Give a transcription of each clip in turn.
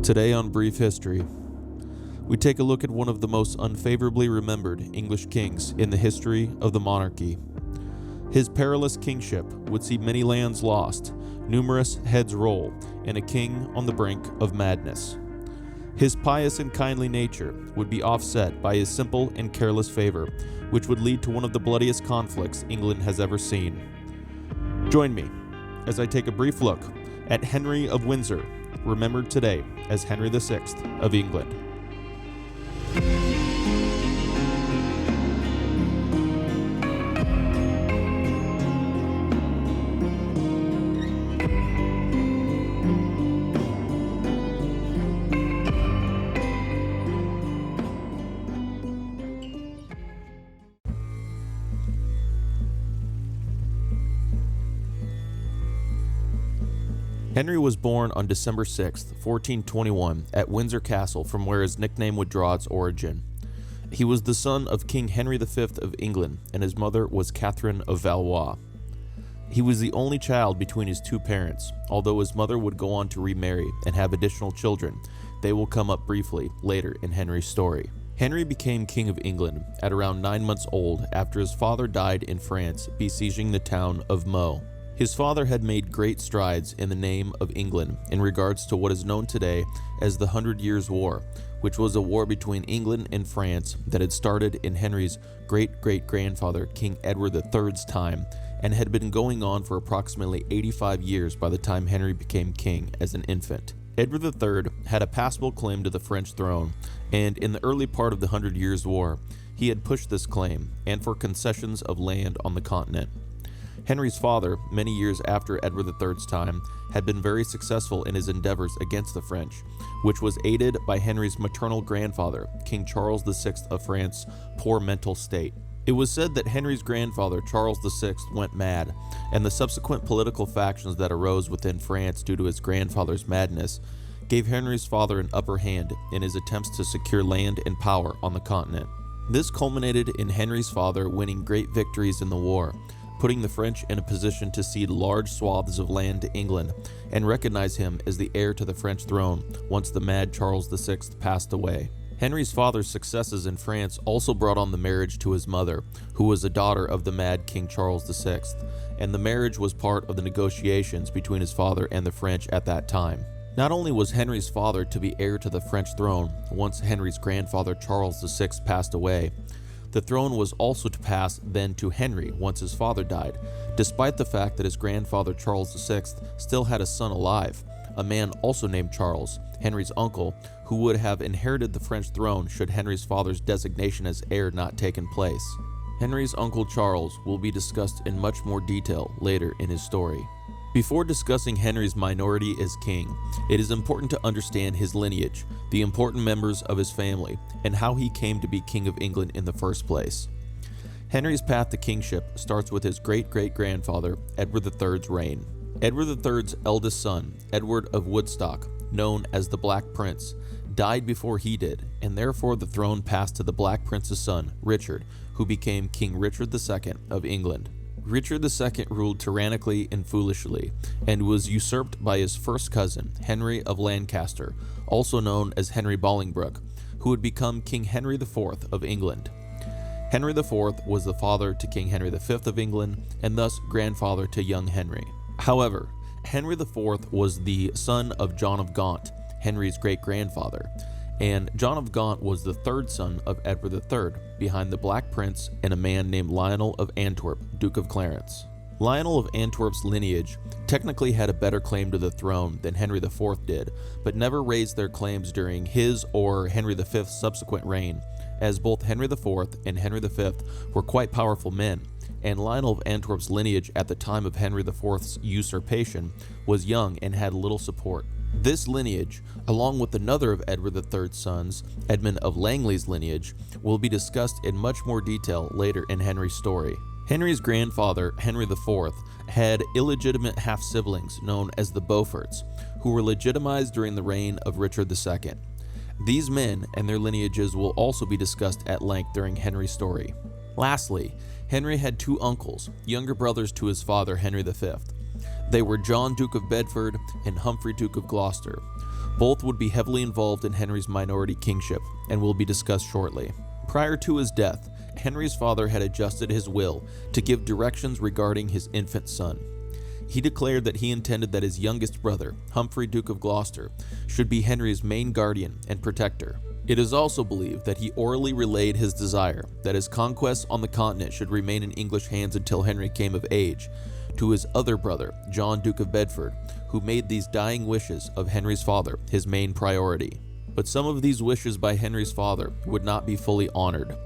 Today on Brief History, we take a look at one of the most unfavorably remembered English kings in the history of the monarchy. His perilous kingship would see many lands lost, numerous heads roll, and a king on the brink of madness. His pious and kindly nature would be offset by his simple and careless favor, which would lead to one of the bloodiest conflicts England has ever seen. Join me as I take a brief look at Henry of Windsor, remembered today as Henry VI of England. Henry was born on December 6, 1421, at Windsor Castle, from where his nickname would draw its origin. He was the son of King Henry V of England, and his mother was Catherine of Valois. He was the only child between his two parents, although his mother would go on to remarry and have additional children. They will come up briefly later in Henry's story. Henry became King of England at around 9 months old after his father died in France, besieging the town of Meaux. His father had made great strides in the name of England in regards to what is known today as the 100 Years' War, which was a war between England and France that had started in Henry's great-great-grandfather, King Edward III's time, and had been going on for approximately 85 years by the time Henry became king as an infant. Edward III had a passable claim to the French throne, and in the early part of the 100 Years' War, he had pushed this claim, and for concessions of land on the continent. Henry's father, many years after Edward III's time, had been very successful in his endeavors against the French, which was aided by Henry's maternal grandfather, King Charles VI of France's poor mental state. It was said that Henry's grandfather, Charles VI, went mad, and the subsequent political factions that arose within France due to his grandfather's madness gave Henry's father an upper hand in his attempts to secure land and power on the continent. This culminated in Henry's father winning great victories in the war, putting the French in a position to cede large swaths of land to England and recognize him as the heir to the French throne once the mad Charles VI passed away. Henry's father's successes in France also brought on the marriage to his mother, who was a daughter of the mad King Charles VI, and the marriage was part of the negotiations between his father and the French at that time. Not only was Henry's father to be heir to the French throne once Henry's grandfather Charles VI passed away, the throne was also to pass then to Henry once his father died, despite the fact that his grandfather Charles VI still had a son alive, a man also named Charles, Henry's uncle, who would have inherited the French throne should Henry's father's designation as heir not taken place. Henry's uncle Charles will be discussed in much more detail later in his story. Before discussing Henry's minority as king, it is important to understand his lineage, the important members of his family, and how he came to be King of England in the first place. Henry's path to kingship starts with his great-great-grandfather, Edward III's reign. Edward III's eldest son, Edward of Woodstock, known as the Black Prince, died before he did, and therefore the throne passed to the Black Prince's son, Richard, who became King Richard II of England. Richard II ruled tyrannically and foolishly, and was usurped by his first cousin, Henry of Lancaster, also known as Henry Bolingbroke, who would become King Henry IV of England. Henry IV was the father to King Henry V of England, and thus grandfather to young Henry. However, Henry IV was the son of John of Gaunt, Henry's great-grandfather, and John of Gaunt was the third son of Edward III, behind the Black Prince and a man named Lionel of Antwerp, Duke of Clarence. Lionel of Antwerp's lineage technically had a better claim to the throne than Henry IV did, but never raised their claims during his or Henry V's subsequent reign, as both Henry IV and Henry V were quite powerful men, and Lionel of Antwerp's lineage at the time of Henry IV's usurpation was young and had little support. This lineage, along with another of Edward III's sons, Edmund of Langley's lineage, will be discussed in much more detail later in Henry's story. Henry's grandfather, Henry IV, had illegitimate half-siblings known as the Beauforts, who were legitimized during the reign of Richard II. These men and their lineages will also be discussed at length during Henry's story. Lastly, Henry had two uncles, younger brothers to his father Henry V. They were John, Duke of Bedford, and Humphrey, Duke of Gloucester. Both would be heavily involved in Henry's minority kingship and will be discussed shortly. Prior to his death, Henry's father had adjusted his will to give directions regarding his infant son. He declared that he intended that his youngest brother, Humphrey, Duke of Gloucester, should be Henry's main guardian and protector. It is also believed that he orally relayed his desire that his conquests on the continent should remain in English hands until Henry came of age, to his other brother, John, Duke of Bedford, who made these dying wishes of Henry's father his main priority. But some of these wishes by Henry's father would not be fully honored.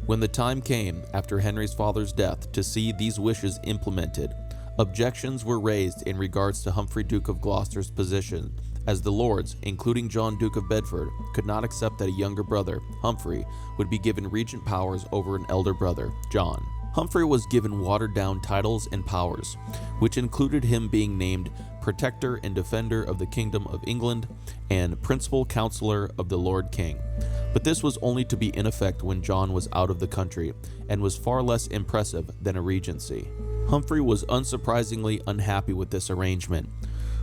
When the time came after Henry's father's death to see these wishes implemented, objections were raised in regards to Humphrey, Duke of Gloucester's position, as the lords, including John, Duke of Bedford, could not accept that a younger brother, Humphrey, would be given regent powers over an elder brother, John. Humphrey was given watered-down titles and powers, which included him being named Protector and Defender of the Kingdom of England and Principal Counselor of the Lord King. But this was only to be in effect when John was out of the country and was far less impressive than a regency. Humphrey was unsurprisingly unhappy with this arrangement.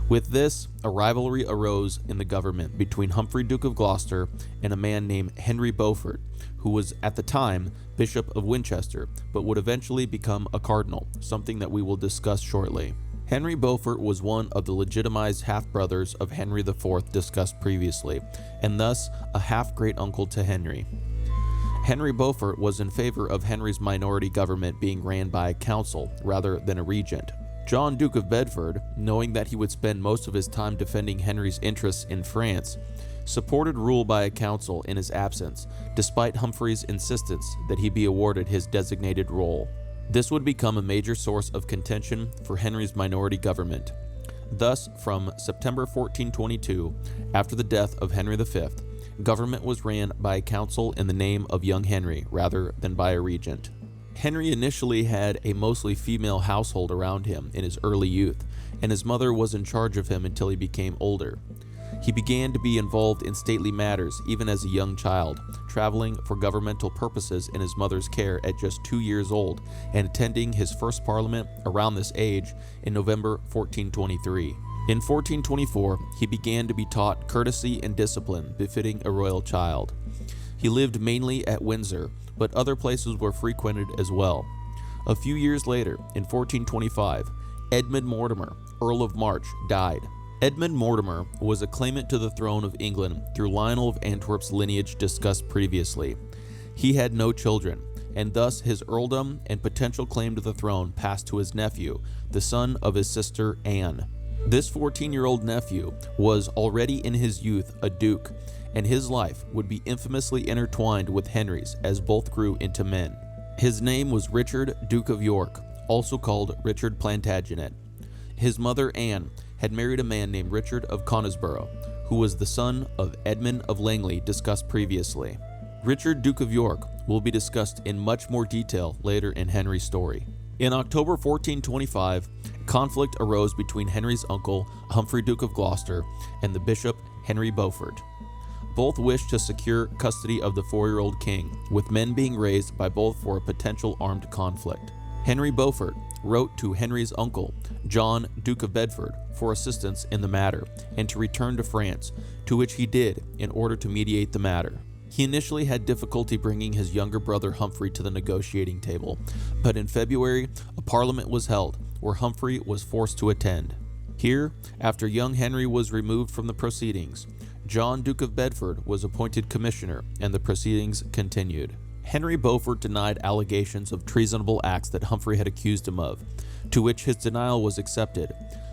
With this, a rivalry arose in the government between Humphrey, Duke of Gloucester, and a man named Henry Beaufort, who was at the time Bishop of Winchester, but would eventually become a cardinal, something that we will discuss shortly. Henry Beaufort was one of the legitimized half-brothers of Henry IV discussed previously, and thus a half-great-uncle to Henry. Henry Beaufort was in favor of Henry's minority government being ran by a council rather than a regent. John, Duke of Bedford, knowing that he would spend most of his time defending Henry's interests in France, supported rule by a council in his absence, despite Humphrey's insistence that he be awarded his designated role. This would become a major source of contention for Henry's minority government. Thus, from September 1422, after the death of Henry V, government was ran by a council in the name of young Henry rather than by a regent. Henry initially had a mostly female household around him in his early youth, and his mother was in charge of him until he became older. He began to be involved in stately matters even as a young child, traveling for governmental purposes in his mother's care at just 2 years old and attending his first parliament around this age in November 1423. In 1424, he began to be taught courtesy and discipline befitting a royal child. He lived mainly at Windsor, but other places were frequented as well. A few years later, in 1425, Edmund Mortimer, Earl of March, died. Edmund Mortimer was a claimant to the throne of England through Lionel of Antwerp's lineage discussed previously. He had no children, and thus his earldom and potential claim to the throne passed to his nephew, the son of his sister Anne. This 14-year-old nephew was already in his youth a duke, and his life would be infamously intertwined with Henry's as both grew into men. His name was Richard, Duke of York, also called Richard Plantagenet. His mother Anne had married a man named Richard of Conisbrough, who was the son of Edmund of Langley discussed previously. Richard, Duke of York, will be discussed in much more detail later in Henry's story. In October 1425, conflict arose between Henry's uncle, Humphrey, Duke of Gloucester, and the bishop, Henry Beaufort. Both wished to secure custody of the 4-year-old king, with men being raised by both for a potential armed conflict. Henry Beaufort wrote to Henry's uncle, John, Duke of Bedford, for assistance in the matter and to return to France, to which he did in order to mediate the matter. He initially had difficulty bringing his younger brother Humphrey to the negotiating table, but in February, a parliament was held where Humphrey was forced to attend. Here, after young Henry was removed from the proceedings, John, Duke of Bedford, was appointed commissioner, and the proceedings continued. Henry Beaufort denied allegations of treasonable acts that Humphrey had accused him of, to which his denial was accepted,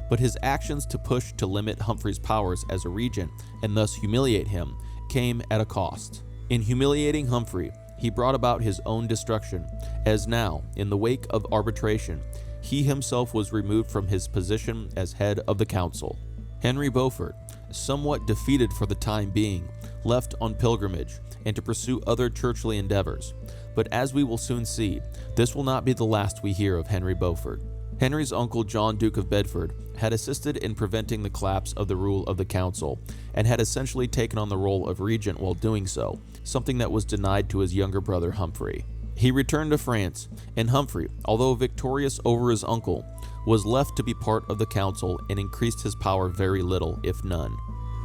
but his actions to push to limit Humphrey's powers as a regent and thus humiliate him came at a cost. In humiliating Humphrey, he brought about his own destruction, as now, in the wake of arbitration, he himself was removed from his position as head of the council. Henry Beaufort, somewhat defeated for the time being, left on pilgrimage and to pursue other churchly endeavors. But as we will soon see, this will not be the last we hear of Henry Beaufort. Henry's uncle John, Duke of Bedford, had assisted in preventing the collapse of the rule of the council and had essentially taken on the role of regent while doing so, something that was denied to his younger brother Humphrey. He returned to France, and Humphrey, although victorious over his uncle, was left to be part of the council and increased his power very little, if none.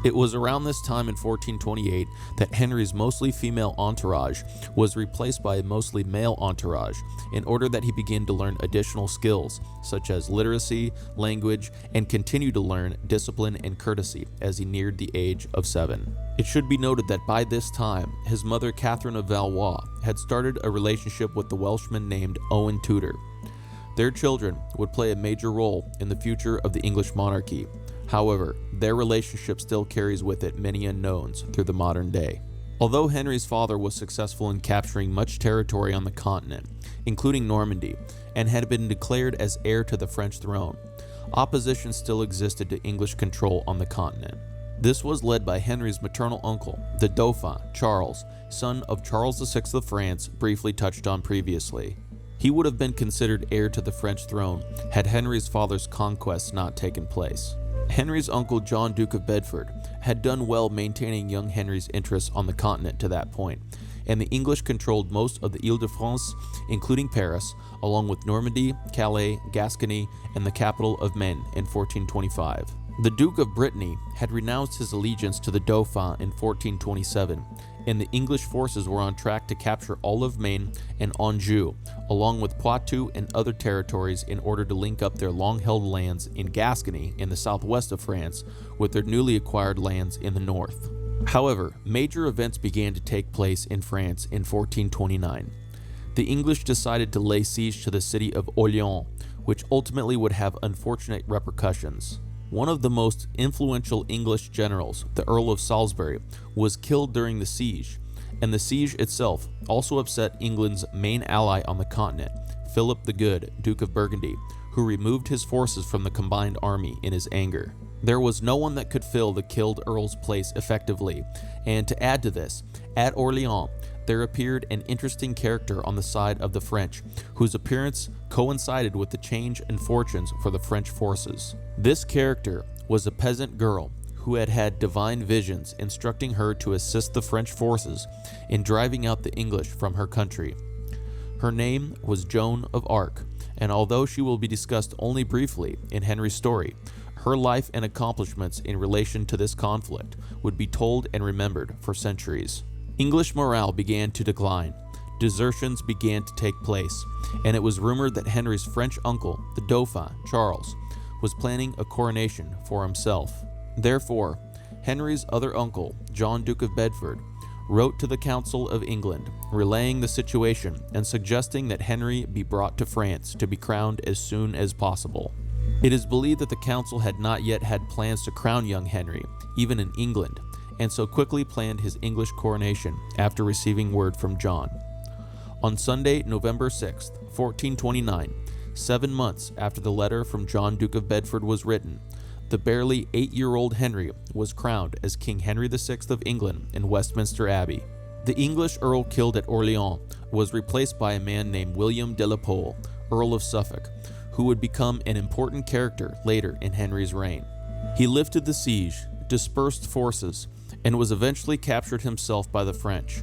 It was around this time in 1428 that Henry's mostly female entourage was replaced by a mostly male entourage in order that he begin to learn additional skills such as literacy, language, and continue to learn discipline and courtesy as he neared the age of 7. It should be noted that by this time, his mother Catherine of Valois had started a relationship with the Welshman named Owen Tudor. Their children would play a major role in the future of the English monarchy. However, their relationship still carries with it many unknowns through the modern day. Although Henry's father was successful in capturing much territory on the continent, including Normandy, and had been declared as heir to the French throne, opposition still existed to English control on the continent. This was led by Henry's maternal uncle, the Dauphin, Charles, son of Charles VI of France, briefly touched on previously. He would have been considered heir to the French throne had Henry's father's conquests not taken place. Henry's uncle John, Duke of Bedford, had done well maintaining young Henry's interests on the continent to that point, and the English controlled most of the Ile-de-France, including Paris, along with Normandy, Calais, Gascony, and the capital of Maine in 1425. The Duke of Brittany had renounced his allegiance to the Dauphin in 1427, and the English forces were on track to capture all of Maine and Anjou, along with Poitou and other territories in order to link up their long-held lands in Gascony in the southwest of France with their newly acquired lands in the north. However, major events began to take place in France in 1429. The English decided to lay siege to the city of Orléans, which ultimately would have unfortunate repercussions. One of the most influential English generals, the Earl of Salisbury, was killed during the siege, and the siege itself also upset England's main ally on the continent, Philip the Good, Duke of Burgundy, who removed his forces from the combined army in his anger. There was no one that could fill the killed Earl's place effectively, and to add to this, at Orléans, there appeared an interesting character on the side of the French, whose appearance coincided with the change in fortunes for the French forces. This character was a peasant girl who had had divine visions instructing her to assist the French forces in driving out the English from her country. Her name was Joan of Arc, and although she will be discussed only briefly in Henry's story, her life and accomplishments in relation to this conflict would be told and remembered for centuries. English morale began to decline, desertions began to take place, and it was rumored that Henry's French uncle, the Dauphin, Charles, was planning a coronation for himself. Therefore, Henry's other uncle, John, Duke of Bedford, wrote to the Council of England, relaying the situation and suggesting that Henry be brought to France to be crowned as soon as possible. It is believed that the council had not yet had plans to crown young Henry, even in England, and so quickly planned his English coronation after receiving word from John. On Sunday, November 6, 1429, 7 months after the letter from John, Duke of Bedford was written, the barely 8-year-old Henry was crowned as King Henry VI of England in Westminster Abbey. The English earl killed at Orléans was replaced by a man named William de la Pole, Earl of Suffolk, who would become an important character later in Henry's reign. He lifted the siege, dispersed forces, and was eventually captured himself by the French.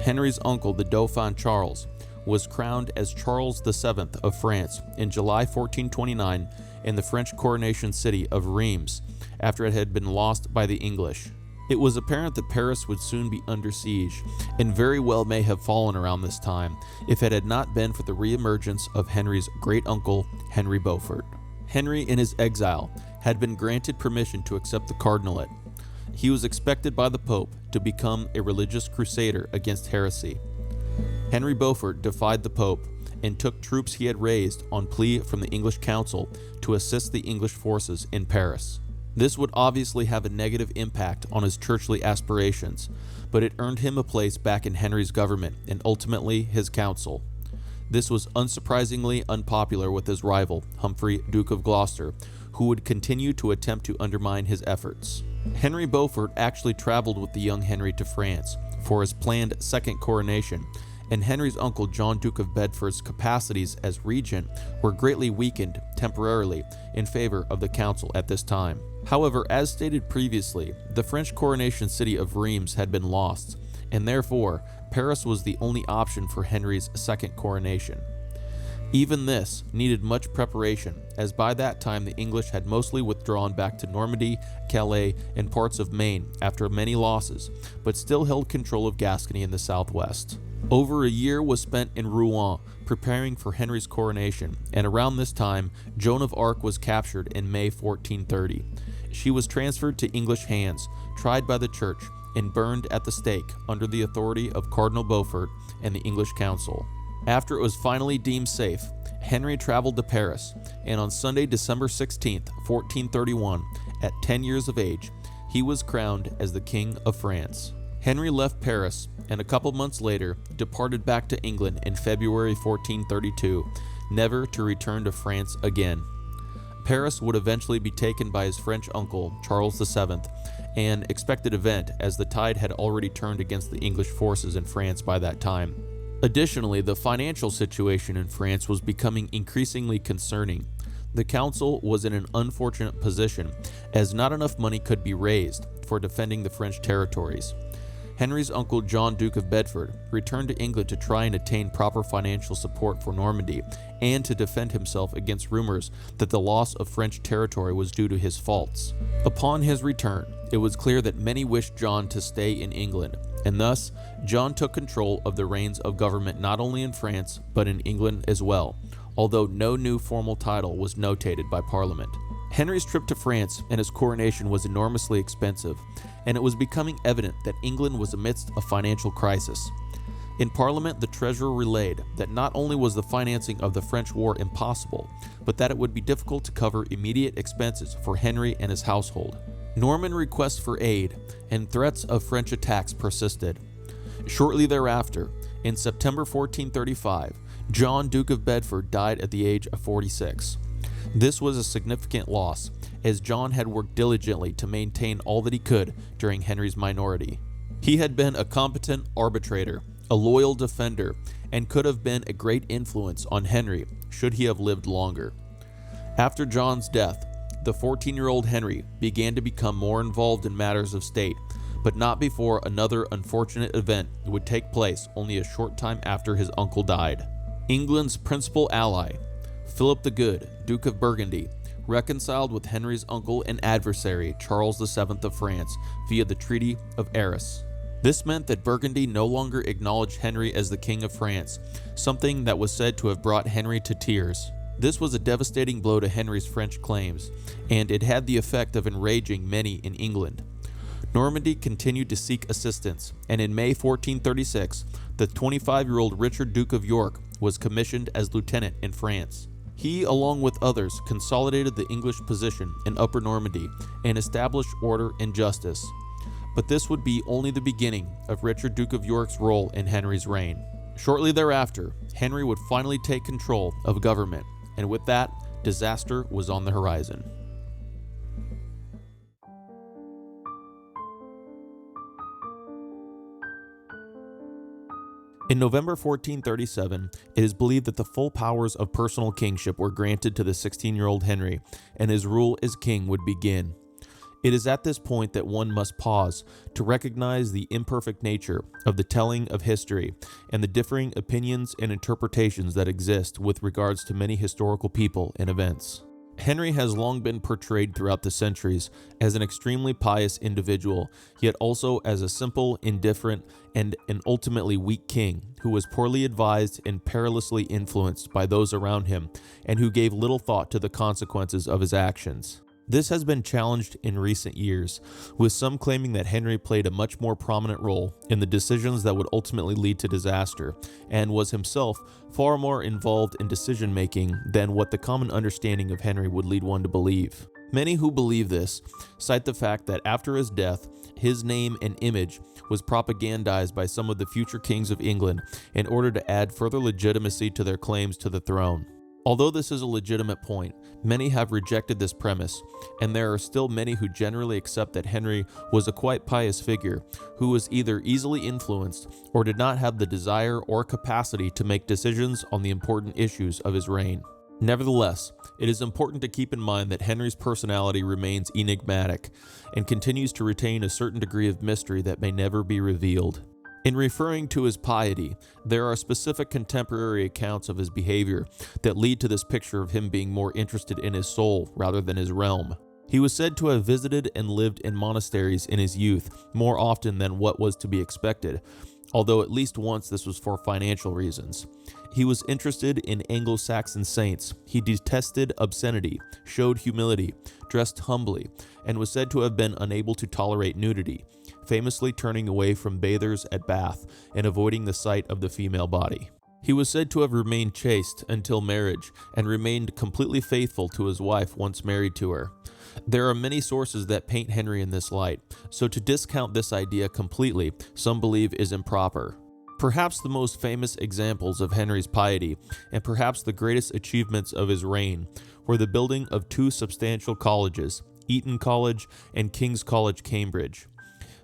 Henry's uncle, the Dauphin Charles, was crowned as Charles VII of France in July 1429 in the French coronation city of Reims after it had been lost by the English. It was apparent that Paris would soon be under siege, and very well may have fallen around this time if it had not been for the re-emergence of Henry's great-uncle, Henry Beaufort. Henry, in his exile, had been granted permission to accept the cardinalate. He was expected by the Pope to become a religious crusader against heresy. Henry Beaufort defied the Pope and took troops he had raised on plea from the English council to assist the English forces in Paris. This would obviously have a negative impact on his churchly aspirations, but it earned him a place back in Henry's government and ultimately his council. This was unsurprisingly unpopular with his rival, Humphrey, Duke of Gloucester, who would continue to attempt to undermine his efforts. Henry Beaufort actually traveled with the young Henry to France for his planned second coronation, and Henry's uncle John, Duke of Bedford's capacities as regent were greatly weakened temporarily in favor of the council at this time. However, as stated previously, the French coronation city of Reims had been lost, and therefore Paris was the only option for Henry's second coronation. Even this needed much preparation, as by that time the English had mostly withdrawn back to Normandy, Calais, and parts of Maine after many losses, but still held control of Gascony in the southwest. Over a year was spent in Rouen preparing for Henry's coronation, and around this time, Joan of Arc was captured in May 1430. She was transferred to English hands, tried by the church, and burned at the stake under the authority of Cardinal Beaufort and the English council. After it was finally deemed safe, Henry traveled to Paris, and on Sunday, December 16, 1431, at 10 years of age, he was crowned as the King of France. Henry left Paris, and a couple months later, departed back to England in February 1432, never to return to France again. Paris would eventually be taken by his French uncle, Charles VII, an expected event as the tide had already turned against the English forces in France by that time. Additionally, the financial situation in France was becoming increasingly concerning. The council was in an unfortunate position, as not enough money could be raised for defending the French territories. Henry's uncle John, Duke of Bedford, returned to England to try and attain proper financial support for Normandy and to defend himself against rumors that the loss of French territory was due to his faults. Upon his return, it was clear that many wished John to stay in England, and thus John took control of the reins of government not only in France but in England as well, although no new formal title was notated by Parliament. Henry's trip to France and his coronation was enormously expensive, and it was becoming evident that England was amidst a financial crisis. In Parliament, the treasurer relayed that not only was the financing of the French war impossible, but that it would be difficult to cover immediate expenses for Henry and his household. Norman requests for aid and threats of French attacks persisted. Shortly thereafter, in September 1435, John, Duke of Bedford, died at the age of 46. This was a significant loss, as John had worked diligently to maintain all that he could during Henry's minority. He had been a competent arbitrator, a loyal defender, and could have been a great influence on Henry should he have lived longer. After John's death, the 14-year-old Henry began to become more involved in matters of state, but not before another unfortunate event would take place only a short time after his uncle died. England's principal ally, Philip the Good, Duke of Burgundy, reconciled with Henry's uncle and adversary, Charles VII of France, via the Treaty of Arras. This meant that Burgundy no longer acknowledged Henry as the King of France, something that was said to have brought Henry to tears. This was a devastating blow to Henry's French claims, and it had the effect of enraging many in England. Normandy continued to seek assistance, and in May 1436, the 25-year-old Richard, Duke of York, was commissioned as lieutenant in France. He, along with others, consolidated the English position in Upper Normandy and established order and justice. But this would be only the beginning of Richard, Duke of York's role in Henry's reign. Shortly thereafter, Henry would finally take control of government, and with that, disaster was on the horizon. In November 1437, it is believed that the full powers of personal kingship were granted to the 16-year-old Henry, and his rule as king would begin. It is at this point that one must pause to recognize the imperfect nature of the telling of history and the differing opinions and interpretations that exist with regards to many historical people and events. Henry has long been portrayed throughout the centuries as an extremely pious individual, yet also as a simple, indifferent, and an ultimately weak king who was poorly advised and perilously influenced by those around him, and who gave little thought to the consequences of his actions. This has been challenged in recent years, with some claiming that Henry played a much more prominent role in the decisions that would ultimately lead to disaster, and was himself far more involved in decision-making than what the common understanding of Henry would lead one to believe. Many who believe this cite the fact that after his death, his name and image was propagandized by some of the future kings of England in order to add further legitimacy to their claims to the throne. Although this is a legitimate point, many have rejected this premise, and there are still many who generally accept that Henry was a quite pious figure who was either easily influenced or did not have the desire or capacity to make decisions on the important issues of his reign. Nevertheless, it is important to keep in mind that Henry's personality remains enigmatic and continues to retain a certain degree of mystery that may never be revealed. In referring to his piety, there are specific contemporary accounts of his behavior that lead to this picture of him being more interested in his soul rather than his realm. He was said to have visited and lived in monasteries in his youth more often than what was to be expected, although at least once this was for financial reasons. He was interested in Anglo-Saxon saints. He detested obscenity, showed humility, dressed humbly, and was said to have been unable to tolerate nudity, famously turning away from bathers at Bath and avoiding the sight of the female body. He was said to have remained chaste until marriage and remained completely faithful to his wife once married to her. There are many sources that paint Henry in this light, so to discount this idea completely, some believe is improper. Perhaps the most famous examples of Henry's piety, and perhaps the greatest achievements of his reign, were the building of two substantial colleges, Eton College and King's College, Cambridge.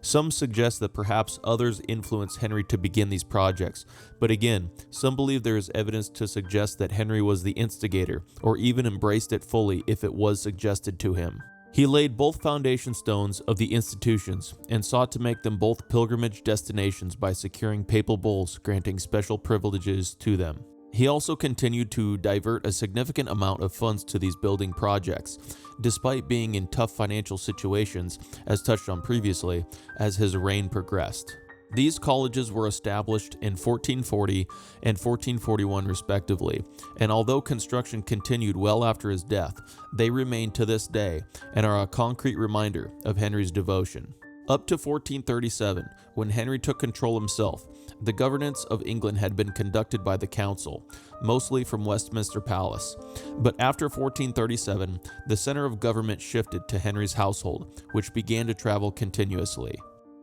Some suggest that perhaps others influenced Henry to begin these projects, but again, some believe there is evidence to suggest that Henry was the instigator, or even embraced it fully if it was suggested to him. He laid both foundation stones of the institutions and sought to make them both pilgrimage destinations by securing papal bulls granting special privileges to them. He also continued to divert a significant amount of funds to these building projects, despite being in tough financial situations, as touched on previously, as his reign progressed. These colleges were established in 1440 and 1441 respectively, and although construction continued well after his death, they remain to this day and are a concrete reminder of Henry's devotion. Up to 1437, when Henry took control himself, the governance of England had been conducted by the council, mostly from Westminster Palace. But after 1437, the center of government shifted to Henry's household, which began to travel continuously.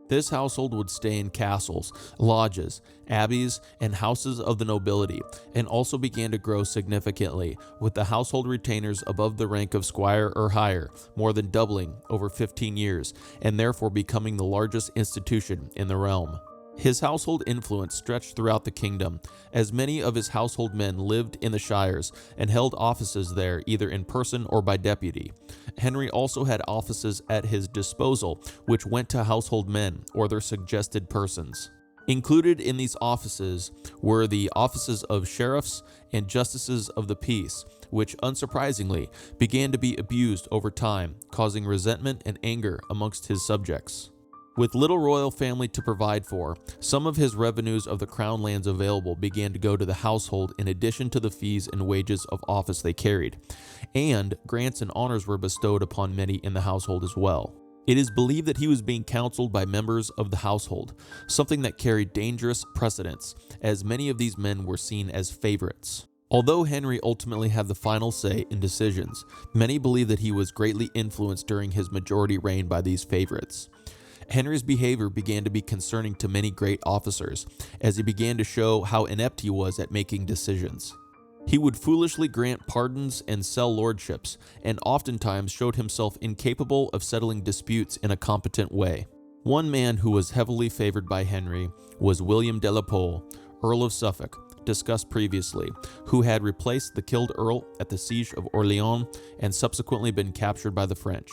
This household would stay in castles, lodges, abbeys, and houses of the nobility, and also began to grow significantly, with the household retainers above the rank of squire or higher, more than doubling over 15 years, and therefore becoming the largest institution in the realm. His household influence stretched throughout the kingdom, as many of his household men lived in the shires and held offices there either in person or by deputy. Henry also had offices at his disposal, which went to household men or their suggested persons. Included in these offices were the offices of sheriffs and justices of the peace, which unsurprisingly began to be abused over time, causing resentment and anger amongst his subjects. With little royal family to provide for, some of his revenues of the crown lands available began to go to the household in addition to the fees and wages of office they carried, and grants and honors were bestowed upon many in the household as well. It is believed that he was being counseled by members of the household, something that carried dangerous precedence, as many of these men were seen as favorites. Although Henry ultimately had the final say in decisions, many believe that he was greatly influenced during his majority reign by these favorites. Henry's behavior began to be concerning to many great officers, as he began to show how inept he was at making decisions. He would foolishly grant pardons and sell lordships, and oftentimes showed himself incapable of settling disputes in a competent way. One man who was heavily favored by Henry was William de la Pole, Earl of Suffolk, discussed previously, who had replaced the killed Earl at the siege of Orleans and subsequently been captured by the French.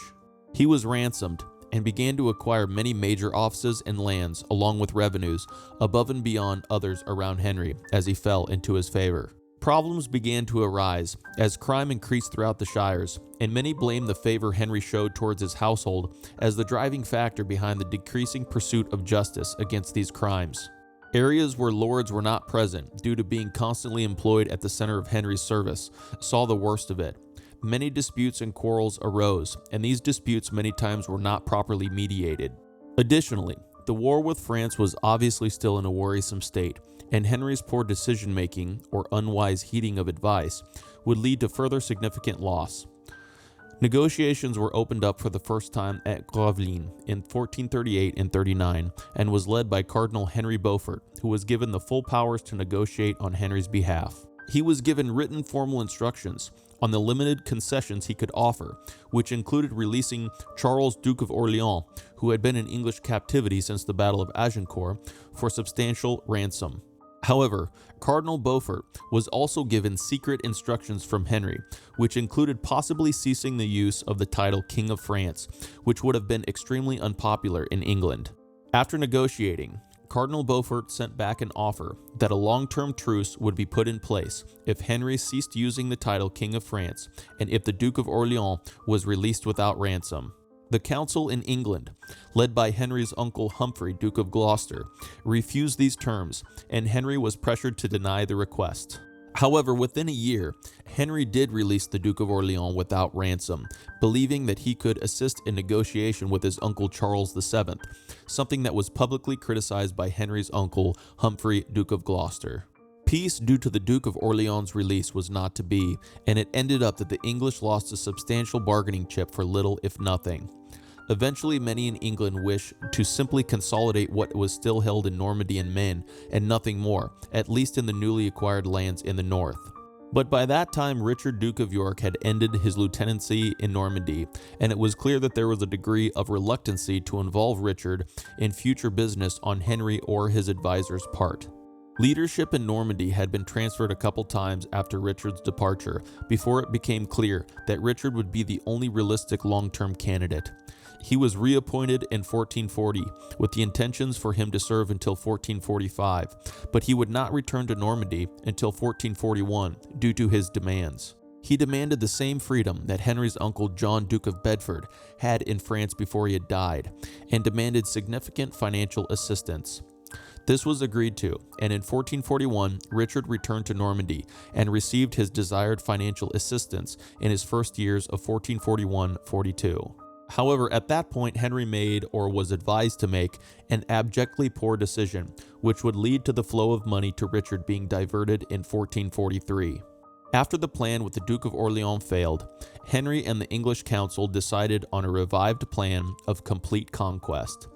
He was ransomed and began to acquire many major offices and lands along with revenues above and beyond others around Henry as he fell into his favor. Problems began to arise as crime increased throughout the shires, and many blamed the favor Henry showed towards his household as the driving factor behind the decreasing pursuit of justice against these crimes. Areas where lords were not present due to being constantly employed at the center of Henry's service saw the worst of it. Many disputes and quarrels arose, and these disputes many times were not properly mediated. Additionally, the war with France was obviously still in a worrisome state, and Henry's poor decision-making or unwise heeding of advice would lead to further significant loss. Negotiations were opened up for the first time at Gravelines in 1438 and 39, and was led by Cardinal Henry Beaufort, who was given the full powers to negotiate on Henry's behalf. He was given written formal instructions on the limited concessions he could offer, which included releasing Charles, Duke of Orleans, who had been in English captivity since the Battle of Agincourt, for substantial ransom. However, Cardinal Beaufort was also given secret instructions from Henry, which included possibly ceasing the use of the title King of France, which would have been extremely unpopular in England. After negotiating, Cardinal Beaufort sent back an offer that a long-term truce would be put in place if Henry ceased using the title King of France and if the Duke of Orleans was released without ransom. The council in England, led by Henry's uncle Humphrey, Duke of Gloucester, refused these terms, and Henry was pressured to deny the request. However, within a year, Henry did release the Duke of Orleans without ransom, believing that he could assist in negotiation with his uncle Charles VII, something that was publicly criticized by Henry's uncle Humphrey, Duke of Gloucester. Peace due to the Duke of Orleans' release was not to be, and it ended up that the English lost a substantial bargaining chip for little if nothing. Eventually, many in England wished to simply consolidate what was still held in Normandy and Maine, and nothing more, at least in the newly acquired lands in the north. But by that time, Richard, Duke of York, had ended his lieutenancy in Normandy, and it was clear that there was a degree of reluctancy to involve Richard in future business on Henry or his advisor's part. Leadership in Normandy had been transferred a couple times after Richard's departure, before it became clear that Richard would be the only realistic long-term candidate. He was reappointed in 1440 with the intentions for him to serve until 1445, but he would not return to Normandy until 1441 due to his demands. He demanded the same freedom that Henry's uncle John, Duke of Bedford, had in France before he had died, and demanded significant financial assistance. This was agreed to, and in 1441, Richard returned to Normandy and received his desired financial assistance in his first years of 1441-42. However, at that point, Henry made, or was advised to make, an abjectly poor decision, which would lead to the flow of money to Richard being diverted in 1443. After the plan with the Duke of Orleans failed, Henry and the English council decided on a revived plan of complete conquest.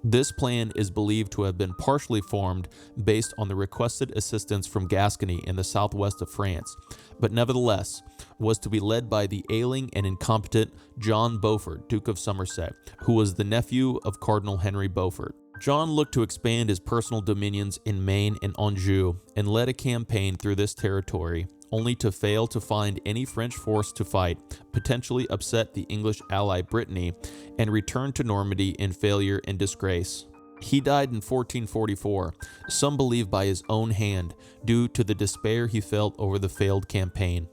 This plan is believed to have been partially formed based on the requested assistance from Gascony in the southwest of France, but nevertheless was to be led by the ailing and incompetent John Beaufort, Duke of Somerset, who was the nephew of Cardinal Henry Beaufort. John looked to expand his personal dominions in Maine and Anjou and led a campaign through this territory, only to fail to find any French force to fight, potentially upset the English ally Brittany, and return to Normandy in failure and disgrace. He died in 1444, some believe by his own hand, due to the despair he felt over the failed campaign.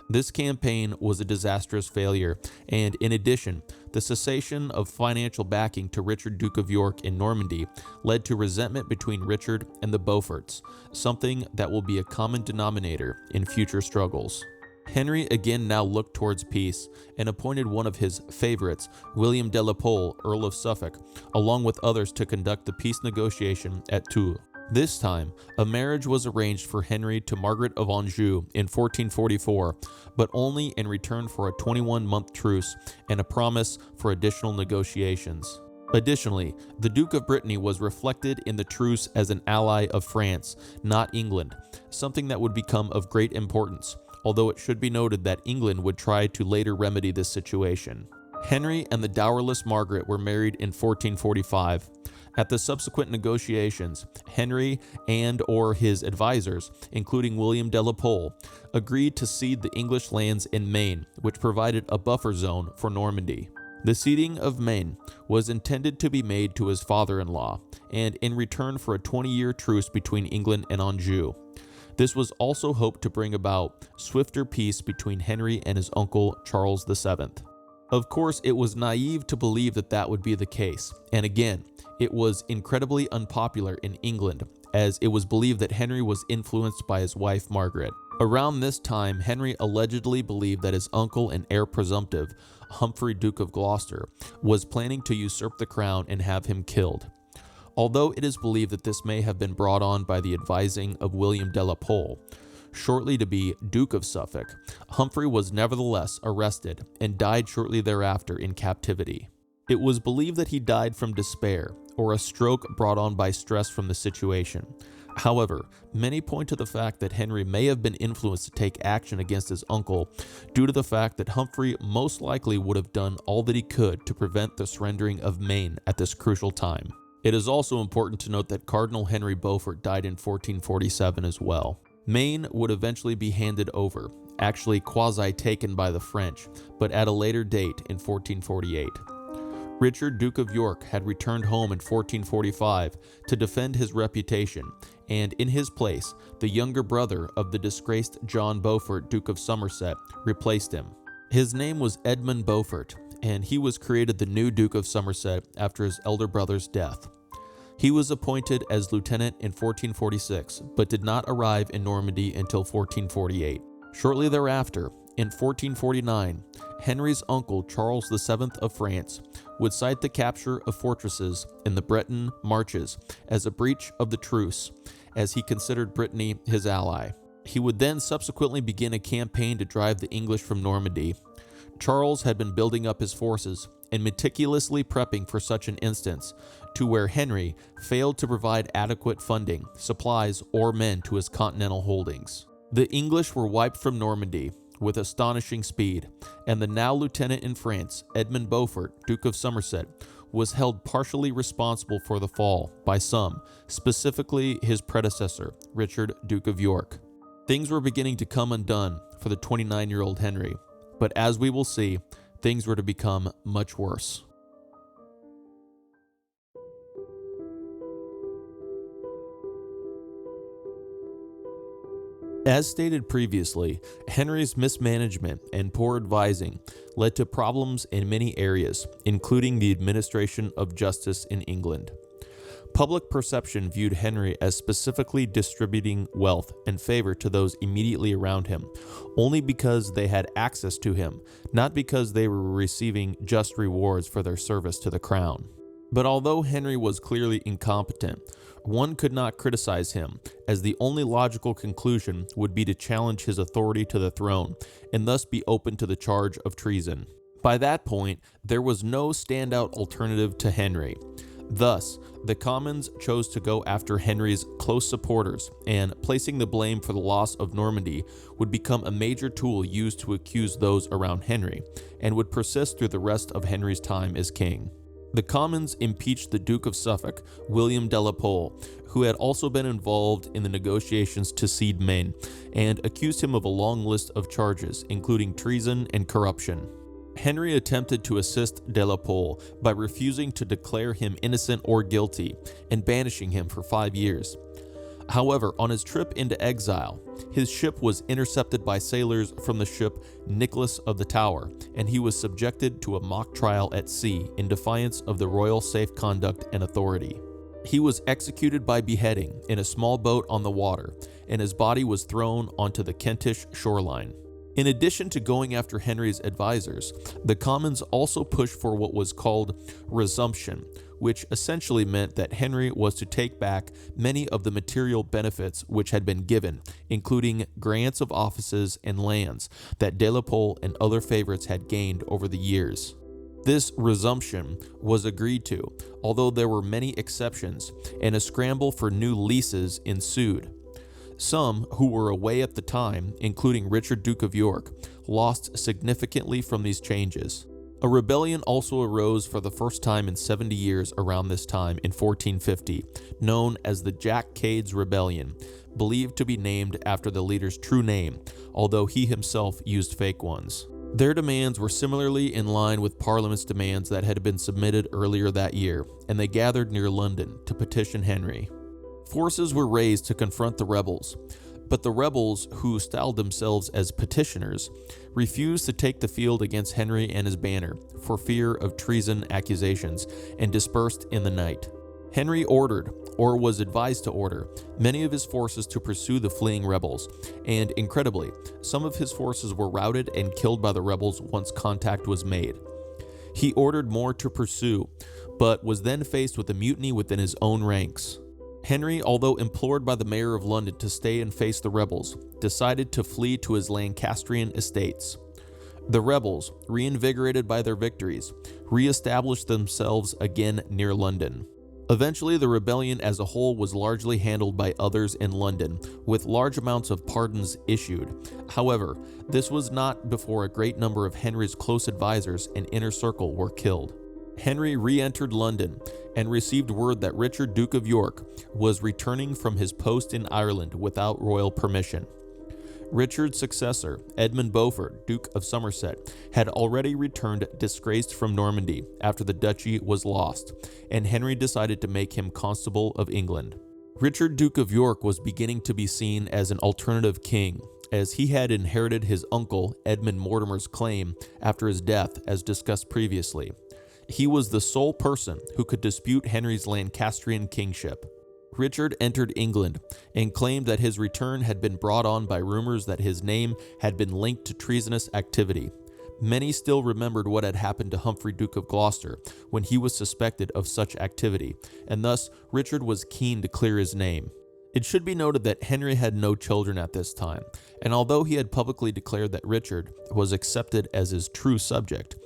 This campaign was a disastrous failure, and in addition, the cessation of financial backing to Richard, Duke of York in Normandy led to resentment between Richard and the Beauforts, something that will be a common denominator in future struggles. Henry again now looked towards peace and appointed one of his favorites, William de la Pole, Earl of Suffolk, along with others to conduct the peace negotiation at Tours. This time, a marriage was arranged for Henry to Margaret of Anjou in 1444, but only in return for a 21-month truce and a promise for additional negotiations. Additionally, the Duke of Brittany was reflected in the truce as an ally of France, not England, something that would become of great importance, although it should be noted that England would try to later remedy this situation. Henry and the dowerless Margaret were married in 1445. At the subsequent negotiations, Henry and/or his advisors, including William de la Pole, agreed to cede the English lands in Maine, which provided a buffer zone for Normandy. The ceding of Maine was intended to be made to his father-in-law, and in return for a 20-year truce between England and Anjou. This was also hoped to bring about swifter peace between Henry and his uncle Charles VII. Of course, it was naive to believe that that would be the case, and again, it was incredibly unpopular in England, as it was believed that Henry was influenced by his wife Margaret. Around this time, Henry allegedly believed that his uncle and heir presumptive, Humphrey, Duke of Gloucester, was planning to usurp the crown and have him killed. Although it is believed that this may have been brought on by the advising of William de la Pole, shortly to be Duke of Suffolk, Humphrey was nevertheless arrested and died shortly thereafter in captivity. It was believed that he died from despair, or a stroke brought on by stress from the situation. However, many point to the fact that Henry may have been influenced to take action against his uncle due to the fact that Humphrey most likely would have done all that he could to prevent the surrendering of Maine at this crucial time. It is also important to note that Cardinal Henry Beaufort died in 1447 as well. Maine would eventually be handed over, actually quasi-taken by the French, but at a later date in 1448. Richard, Duke of York, had returned home in 1445 to defend his reputation, and in his place, the younger brother of the disgraced John Beaufort, Duke of Somerset, replaced him. His name was Edmund Beaufort, and he was created the new Duke of Somerset after his elder brother's death. He was appointed as lieutenant in 1446, but did not arrive in Normandy until 1448. Shortly thereafter, in 1449, Henry's uncle Charles VII of France would cite the capture of fortresses in the Breton Marches as a breach of the truce, as he considered Brittany his ally. He would then subsequently begin a campaign to drive the English from Normandy. Charles had been building up his forces and meticulously prepping for such an instance, to where Henry failed to provide adequate funding, supplies, or men to his continental holdings. The English were wiped from Normandy with astonishing speed, and the now lieutenant in France, Edmund Beaufort, Duke of Somerset, was held partially responsible for the fall by some, specifically his predecessor, Richard, Duke of York. Things were beginning to come undone for the 29-year-old Henry, but as we will see, things were to become much worse. As stated previously, Henry's mismanagement and poor advising led to problems in many areas, including the administration of justice in England. Public perception viewed Henry as specifically distributing wealth and favor to those immediately around him, only because they had access to him, not because they were receiving just rewards for their service to the crown. But although Henry was clearly incompetent, one could not criticize him, as the only logical conclusion would be to challenge his authority to the throne, and thus be open to the charge of treason. By that point, there was no standout alternative to Henry. Thus, the Commons chose to go after Henry's close supporters, and placing the blame for the loss of Normandy would become a major tool used to accuse those around Henry, and would persist through the rest of Henry's time as king. The Commons impeached the Duke of Suffolk, William de la Pole, who had also been involved in the negotiations to cede Maine, and accused him of a long list of charges, including treason and corruption. Henry attempted to assist de la Pole by refusing to declare him innocent or guilty, and banishing him for 5 years. However, on his trip into exile, his ship was intercepted by sailors from the ship Nicholas of the Tower, and he was subjected to a mock trial at sea in defiance of the royal safe conduct and authority. He was executed by beheading in a small boat on the water, and his body was thrown onto the Kentish shoreline. In addition to going after Henry's advisors, the Commons also pushed for what was called resumption, which essentially meant that Henry was to take back many of the material benefits which had been given, including grants of offices and lands that de la Pole and other favorites had gained over the years. This resumption was agreed to, although there were many exceptions, and a scramble for new leases ensued. Some who were away at the time, including Richard, Duke of York, lost significantly from these changes. A rebellion also arose for the first time in 70 years around this time in 1450, known as the Jack Cades Rebellion, believed to be named after the leader's true name, although he himself used fake ones. Their demands were similarly in line with Parliament's demands that had been submitted earlier that year, and they gathered near London to petition Henry. Forces were raised to confront the rebels, but the rebels, who styled themselves as petitioners, refused to take the field against Henry and his banner for fear of treason accusations, and dispersed in the night. Henry ordered, or was advised to order, many of his forces to pursue the fleeing rebels, and incredibly, some of his forces were routed and killed by the rebels once contact was made. He ordered more to pursue, but was then faced with a mutiny within his own ranks. Henry, although implored by the mayor of London to stay and face the rebels, decided to flee to his Lancastrian estates. The rebels, reinvigorated by their victories, re-established themselves again near London. Eventually, the rebellion as a whole was largely handled by others in London, with large amounts of pardons issued. However, this was not before a great number of Henry's close advisors and inner circle were killed. Henry re-entered London and received word that Richard, Duke of York, was returning from his post in Ireland without royal permission. Richard's successor, Edmund Beaufort, Duke of Somerset, had already returned disgraced from Normandy after the duchy was lost, and Henry decided to make him Constable of England. Richard, Duke of York, was beginning to be seen as an alternative king, as he had inherited his uncle Edmund Mortimer's claim after his death, as discussed previously. He was the sole person who could dispute Henry's Lancastrian kingship. Richard entered England and claimed that his return had been brought on by rumors that his name had been linked to treasonous activity. Many still remembered what had happened to Humphrey, Duke of Gloucester, when he was suspected of such activity, and thus Richard was keen to clear his name. It should be noted that Henry had no children at this time, and although he had publicly declared that Richard was accepted as his true subject,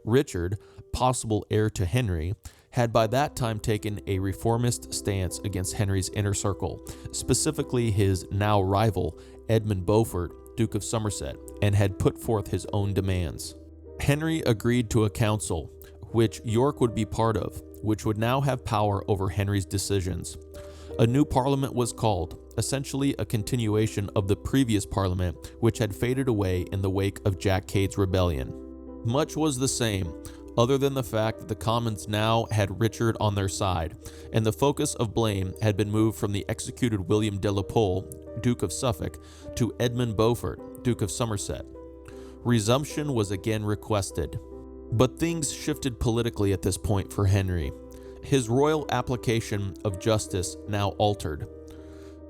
Richard, possible heir to Henry, had by that time taken a reformist stance against Henry's inner circle, specifically his now rival, Edmund Beaufort, Duke of Somerset, and had put forth his own demands. Henry agreed to a council, which York would be part of, which would now have power over Henry's decisions. A new parliament was called, essentially a continuation of the previous parliament, which had faded away in the wake of Jack Cade's rebellion. Much was the same, other than the fact that the Commons now had Richard on their side, and the focus of blame had been moved from the executed William de la Pole, Duke of Suffolk, to Edmund Beaufort, Duke of Somerset. Resumption was again requested. But things shifted politically at this point for Henry. His royal application of justice now altered.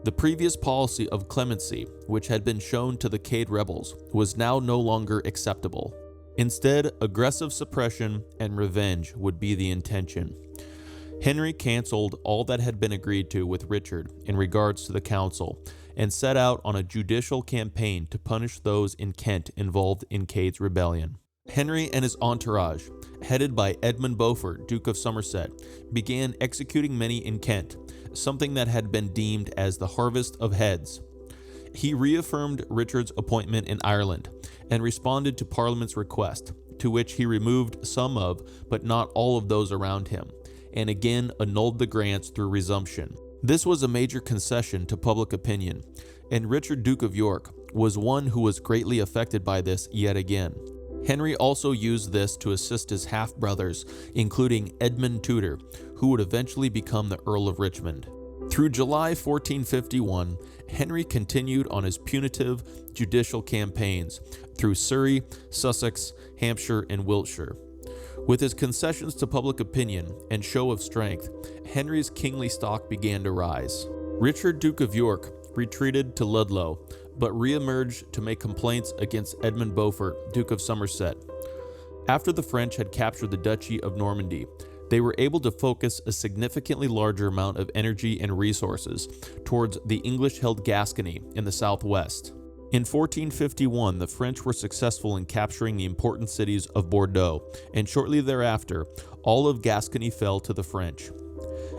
The previous policy of clemency, which had been shown to the Cade rebels, was now no longer acceptable. Instead, aggressive suppression and revenge would be the intention. Henry cancelled all that had been agreed to with Richard in regards to the council, and set out on a judicial campaign to punish those in Kent involved in Cade's rebellion. Henry and his entourage, headed by Edmund Beaufort, Duke of Somerset, began executing many in Kent, something that had been deemed as the harvest of heads. He reaffirmed Richard's appointment in Ireland and responded to Parliament's request, to which he removed some of, but not all of those around him, and again annulled the grants through resumption. This was a major concession to public opinion, and Richard, Duke of York, was one who was greatly affected by this yet again. Henry also used this to assist his half-brothers, including Edmund Tudor, who would eventually become the Earl of Richmond. Through July 1451, Henry continued on his punitive judicial campaigns through Surrey, Sussex, Hampshire, and Wiltshire. With his concessions to public opinion and show of strength, Henry's kingly stock began to rise. Richard, Duke of York, retreated to Ludlow, but re-emerged to make complaints against Edmund Beaufort, Duke of Somerset. After the French had captured the Duchy of Normandy, they were able to focus a significantly larger amount of energy and resources towards the English-held Gascony in the southwest. In 1451, the French were successful in capturing the important cities of Bordeaux, and shortly thereafter, all of Gascony fell to the French.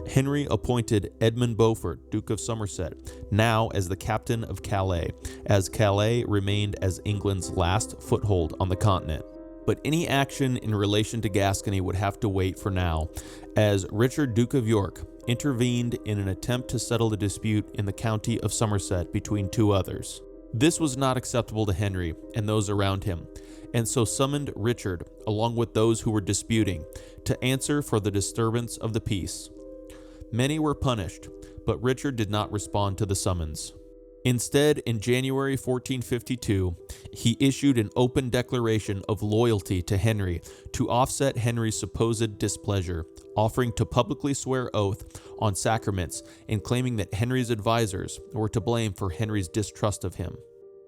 Henry appointed Edmund Beaufort, Duke of Somerset, now as the captain of Calais, as Calais remained as England's last foothold on the continent. But any action in relation to Gascony would have to wait for now, as Richard, Duke of York, intervened in an attempt to settle the dispute in the county of Somerset between two others. This was not acceptable to Henry and those around him, and so summoned Richard, along with those who were disputing, to answer for the disturbance of the peace. Many were punished, but Richard did not respond to the summons. Instead, in January 1452, he issued an open declaration of loyalty to Henry to offset Henry's supposed displeasure, offering to publicly swear oath on sacraments and claiming that Henry's advisors were to blame for Henry's distrust of him.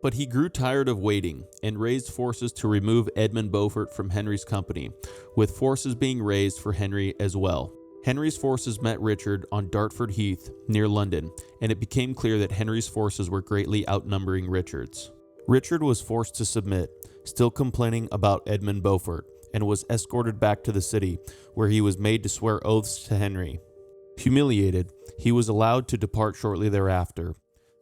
But he grew tired of waiting and raised forces to remove Edmund Beaufort from Henry's company, with forces being raised for Henry as well. Henry's forces met Richard on Dartford Heath near London, and it became clear that Henry's forces were greatly outnumbering Richard's. Richard was forced to submit, still complaining about Edmund Beaufort, and was escorted back to the city, where he was made to swear oaths to Henry. Humiliated, he was allowed to depart shortly thereafter.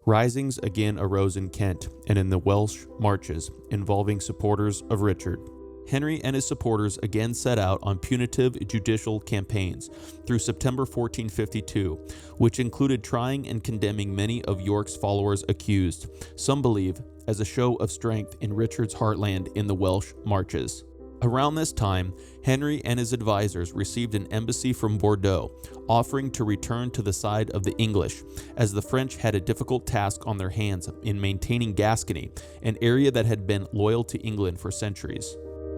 Risings again arose in Kent and in the Welsh marches, involving supporters of Richard. Henry and his supporters again set out on punitive judicial campaigns through September 1452, which included trying and condemning many of York's followers accused, some believe, as a show of strength in Richard's heartland in the Welsh marches. Around this time, Henry and his advisors received an embassy from Bordeaux, offering to return to the side of the English, as the French had a difficult task on their hands in maintaining Gascony, an area that had been loyal to England for centuries.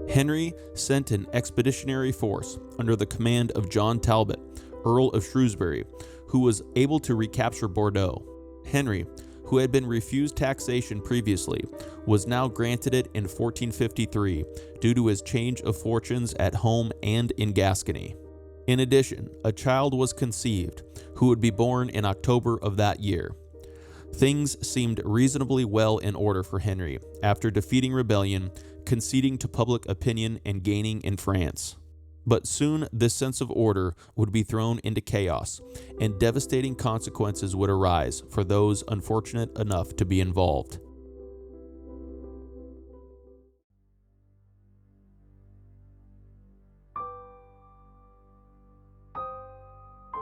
Henry sent an expeditionary force under the command of John Talbot, Earl of Shrewsbury, who was able to recapture Bordeaux. Henry, who had been refused taxation previously, was now granted it in 1453 due to his change of fortunes at home and in Gascony. In addition, a child was conceived, who would be born in October of that year. Things seemed reasonably well in order for Henry after defeating rebellion, conceding to public opinion, and gaining in France. But soon this sense of order would be thrown into chaos, and devastating consequences would arise for those unfortunate enough to be involved.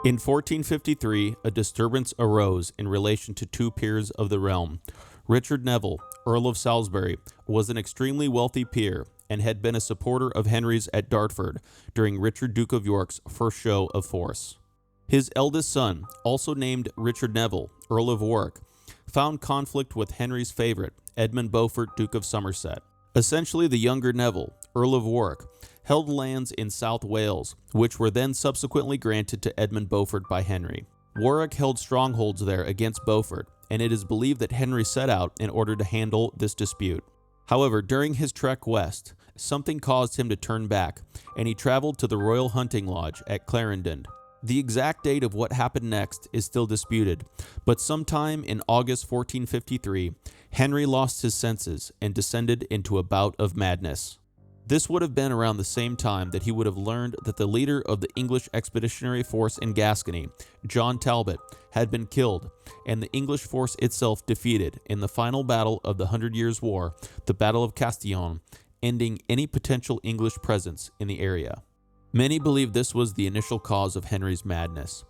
In 1453, a disturbance arose in relation to two peers of the realm. Richard Neville, Earl of Salisbury, was an extremely wealthy peer and had been a supporter of Henry's at Dartford during Richard, Duke of York's first show of force. His eldest son, also named Richard Neville, Earl of Warwick, found conflict with Henry's favorite, Edmund Beaufort, Duke of Somerset. Essentially, the younger Neville, Earl of Warwick, held lands in South Wales, which were then subsequently granted to Edmund Beaufort by Henry. Warwick held strongholds there against Beaufort, and it is believed that Henry set out in order to handle this dispute. However, during his trek west, something caused him to turn back, and he traveled to the Royal Hunting Lodge at Clarendon. The exact date of what happened next is still disputed, but sometime in August 1453, Henry lost his senses and descended into a bout of madness. This would have been around the same time that he would have learned that the leader of the English expeditionary force in Gascony, John Talbot, had been killed, and the English force itself defeated in the final battle of the 100 Years' War, the Battle of Castillon, ending any potential English presence in the area. Many believe this was the initial cause of Henry's madness.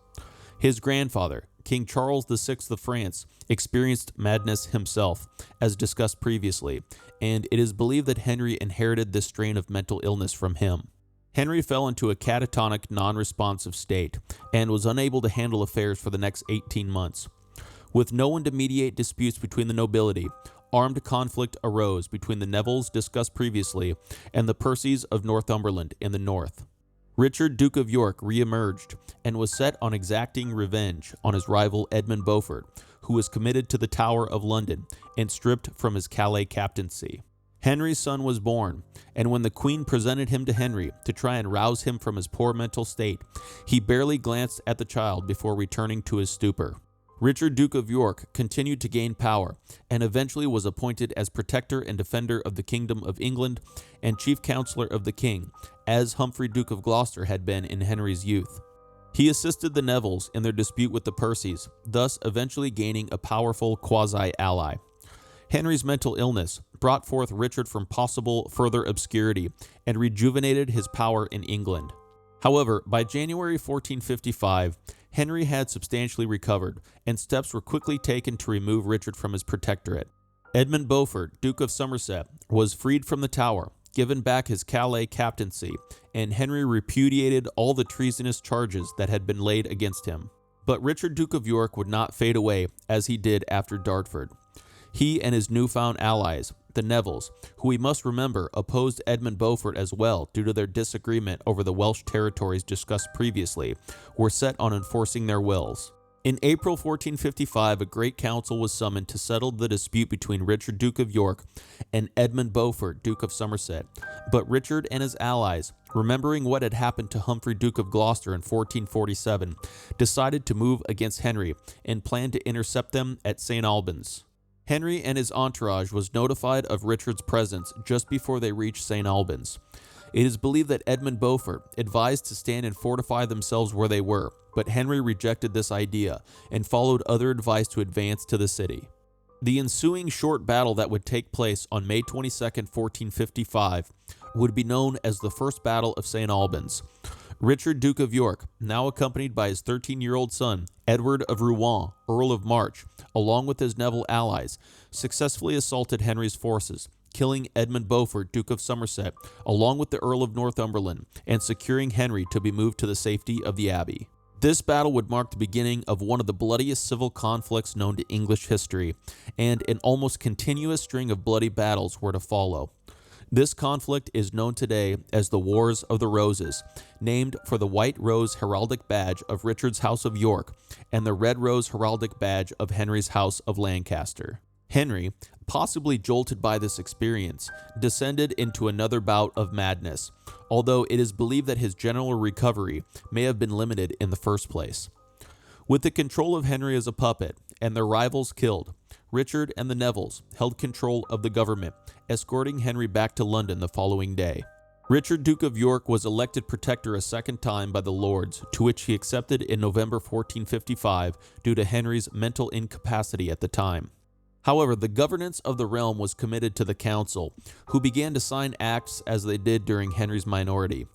His grandfather, King Charles VI of France, experienced madness himself, as discussed previously, and it is believed that Henry inherited this strain of mental illness from him. Henry fell into a catatonic, non-responsive state and was unable to handle affairs for the next 18 months. With no one to mediate disputes between the nobility, armed conflict arose between the Nevilles discussed previously and the Percys of Northumberland in the north. Richard, Duke of York, re-emerged and was set on exacting revenge on his rival Edmund Beaufort, who was committed to the Tower of London and stripped from his Calais captaincy. Henry's son was born, and when the Queen presented him to Henry to try and rouse him from his poor mental state, he barely glanced at the child before returning to his stupor. Richard, Duke of York, continued to gain power and eventually was appointed as protector and defender of the Kingdom of England and chief counselor of the king, as Humphrey, Duke of Gloucester, had been in Henry's youth. He assisted the Nevilles in their dispute with the Percys, thus eventually gaining a powerful quasi-ally. Henry's mental illness brought forth Richard from possible further obscurity and rejuvenated his power in England. However, by January 1455, Henry had substantially recovered, and steps were quickly taken to remove Richard from his protectorate. Edmund Beaufort, Duke of Somerset, was freed from the Tower, given back his Calais captaincy, and Henry repudiated all the treasonous charges that had been laid against him. But Richard, Duke of York, would not fade away as he did after Dartford. He and his newfound allies, the Nevilles, who we must remember opposed Edmund Beaufort as well due to their disagreement over the Welsh territories discussed previously, were set on enforcing their wills. In April 1455, a great council was summoned to settle the dispute between Richard, Duke of York, and Edmund Beaufort, Duke of Somerset. But Richard and his allies, remembering what had happened to Humphrey, Duke of Gloucester in 1447, decided to move against Henry and planned to intercept them at St. Albans. Henry and his entourage was notified of Richard's presence just before they reached St. Albans. It is believed that Edmund Beaufort advised to stand and fortify themselves where they were, but Henry rejected this idea and followed other advice to advance to the city. The ensuing short battle that would take place on May 22, 1455, would be known as the First Battle of St. Albans. Richard, Duke of York, now accompanied by his 13-year-old son, Edward of Rouen, Earl of March, along with his Neville allies, successfully assaulted Henry's forces, killing Edmund Beaufort, Duke of Somerset, along with the Earl of Northumberland, and securing Henry to be moved to the safety of the Abbey. This battle would mark the beginning of one of the bloodiest civil conflicts known to English history, and an almost continuous string of bloody battles were to follow. This conflict is known today as the Wars of the Roses, named for the white rose heraldic badge of Richard's House of York and the red rose heraldic badge of Henry's House of Lancaster. Henry, possibly jolted by this experience, descended into another bout of madness, although it is believed that his general recovery may have been limited in the first place. With the control of Henry as a puppet and their rivals killed, Richard and the Nevilles held control of the government, escorting Henry back to London the following day. Richard, Duke of York, was elected protector a second time by the Lords, to which he accepted in November 1455 due to Henry's mental incapacity at the time. However, the governance of the realm was committed to the council, who began to sign acts as they did during Henry's minority.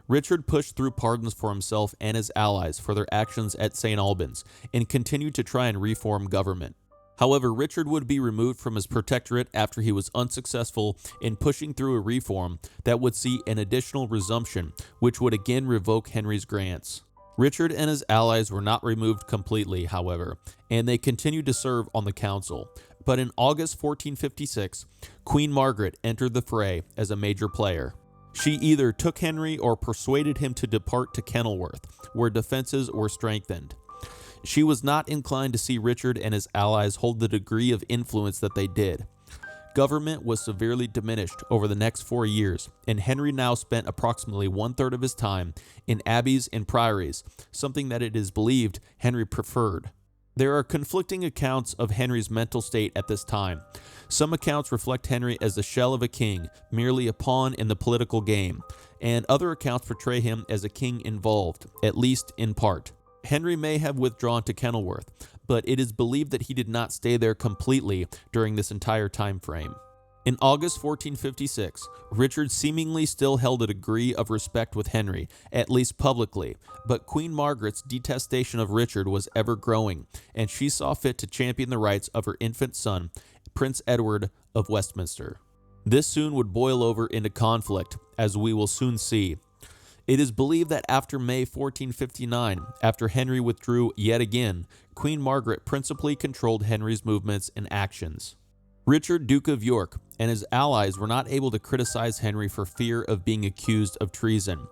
Richard pushed through pardons for himself and his allies for their actions at St. Albans and continued to try and reform government. However, Richard would be removed from his protectorate after he was unsuccessful in pushing through a reform that would see an additional resumption, which would again revoke Henry's grants. Richard and his allies were not removed completely, however, and they continued to serve on the council. But in August 1456, Queen Margaret entered the fray as a major player. She either took Henry or persuaded him to depart to Kenilworth, where defenses were strengthened. She was not inclined to see Richard and his allies hold the degree of influence that they did. Government was severely diminished over the next 4 years, and Henry now spent approximately 1/3 of his time in abbeys and priories, something that it is believed Henry preferred. There are conflicting accounts of Henry's mental state at this time. Some accounts reflect Henry as the shell of a king, merely a pawn in the political game, and other accounts portray him as a king involved, at least in part. Henry may have withdrawn to Kenilworth, but it is believed that he did not stay there completely during this entire time frame. In August 1456, Richard seemingly still held a degree of respect with Henry, at least publicly, but Queen Margaret's detestation of Richard was ever growing, and she saw fit to champion the rights of her infant son, Prince Edward of Westminster. This soon would boil over into conflict, as we will soon see. It is believed that after May 1459, after Henry withdrew yet again, Queen Margaret principally controlled Henry's movements and actions. Richard, Duke of York, and his allies were not able to criticize Henry for fear of being accused of treason,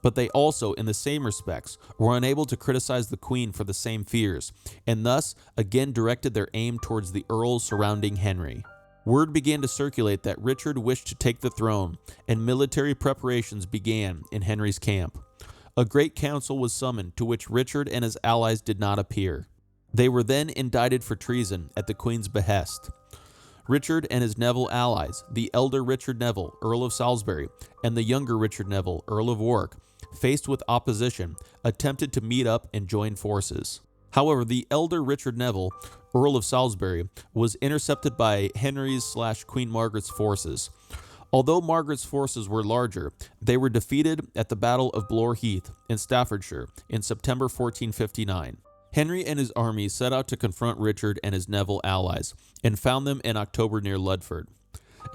but they also, in the same respects, were unable to criticize the Queen for the same fears, and thus again directed their aim towards the earls surrounding Henry. Word began to circulate that Richard wished to take the throne, and military preparations began in Henry's camp. A great council was summoned, to which Richard and his allies did not appear. They were then indicted for treason at the Queen's behest. Richard and his Neville allies, the elder Richard Neville, Earl of Salisbury, and the younger Richard Neville, Earl of Warwick, faced with opposition, attempted to meet up and join forces. However, the elder Richard Neville, Earl of Salisbury, was intercepted by Henry's/Queen Margaret's forces. Although Margaret's forces were larger, they were defeated at the Battle of Blore Heath in Staffordshire in September 1459. Henry and his army set out to confront Richard and his Neville allies, and found them in October near Ludford.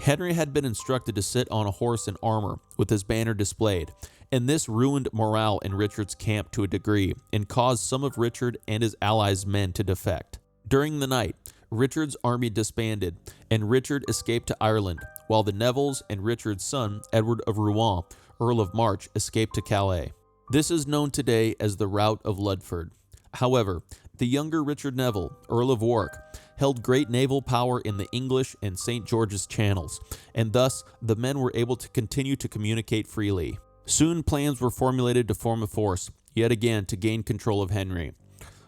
Henry had been instructed to sit on a horse in armor with his banner displayed, and this ruined morale in Richard's camp to a degree and caused some of Richard and his allies' men to defect. During the night, Richard's army disbanded, and Richard escaped to Ireland, while the Nevilles and Richard's son, Edward of Rouen, Earl of March, escaped to Calais. This is known today as the Rout of Ludford. However, the younger Richard Neville, Earl of Warwick, held great naval power in the English and St. George's channels, and thus the men were able to continue to communicate freely. Soon plans were formulated to form a force, yet again to gain control of Henry.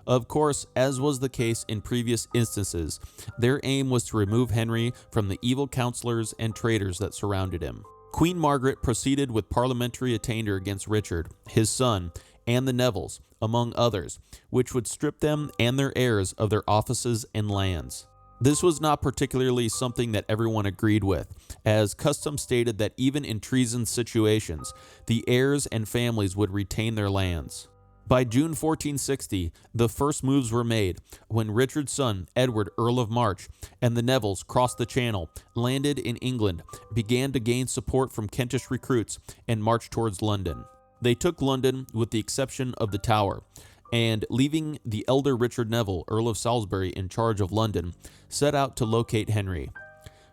Of course, as was the case in previous instances, their aim was to remove Henry from the evil counselors and traitors that surrounded him. Queen Margaret proceeded with parliamentary attainder against Richard, his son, and the Nevilles, among others, which would strip them and their heirs of their offices and lands. This was not particularly something that everyone agreed with, as custom stated that even in treason situations, the heirs and families would retain their lands. By June 1460, the first moves were made when Richard's son, Edward, Earl of March, and the Nevilles crossed the Channel, landed in England, began to gain support from Kentish recruits, and marched towards London. They took London with the exception of the Tower, and leaving the elder Richard Neville, Earl of Salisbury, in charge of London, set out to locate Henry.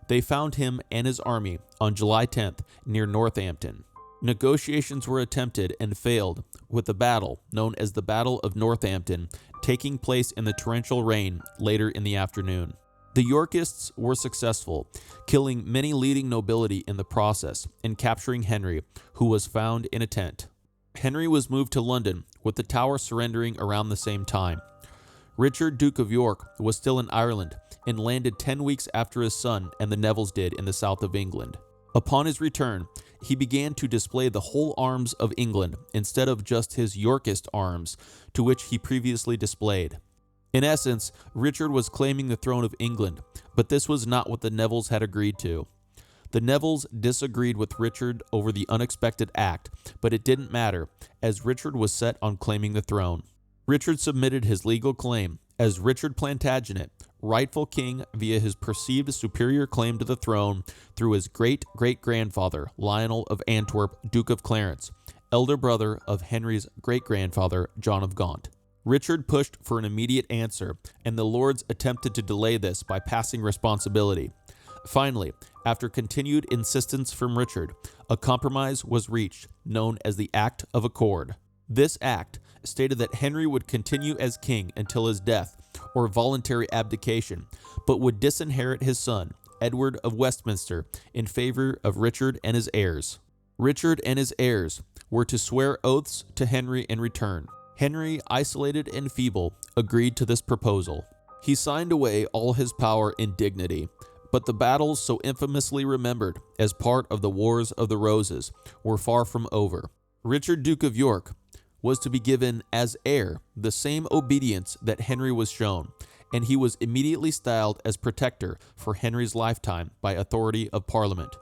They found him and his army on July 10th near Northampton. Negotiations were attempted and failed, with a battle, known as the Battle of Northampton, taking place in the torrential rain later in the afternoon. The Yorkists were successful, killing many leading nobility in the process and capturing Henry, who was found in a tent. Henry was moved to London, with the Tower surrendering around the same time. Richard, Duke of York, was still in Ireland and landed 10 weeks after his son and the Nevilles did in the south of England. Upon his return, he began to display the whole arms of England instead of just his Yorkist arms, to which he previously displayed. In essence, Richard was claiming the throne of England, but this was not what the Nevilles had agreed to. The Nevilles disagreed with Richard over the unexpected act, but it didn't matter, as Richard was set on claiming the throne. Richard submitted his legal claim as Richard Plantagenet, rightful king via his perceived superior claim to the throne through his great-great-grandfather, Lionel of Antwerp, Duke of Clarence, elder brother of Henry's great-grandfather, John of Gaunt. Richard pushed for an immediate answer, and the lords attempted to delay this by passing responsibility. Finally, after continued insistence from Richard, a compromise was reached, known as the Act of Accord. This act stated that Henry would continue as king until his death or voluntary abdication, but would disinherit his son, Edward of Westminster, in favor of Richard and his heirs. Richard and his heirs were to swear oaths to Henry in return. Henry, isolated and feeble, agreed to this proposal. He signed away all his power and dignity, but the battles so infamously remembered as part of the Wars of the Roses were far from over. Richard, Duke of York, was to be given as heir the same obedience that Henry was shown, and he was immediately styled as protector for Henry's lifetime by authority of Parliament.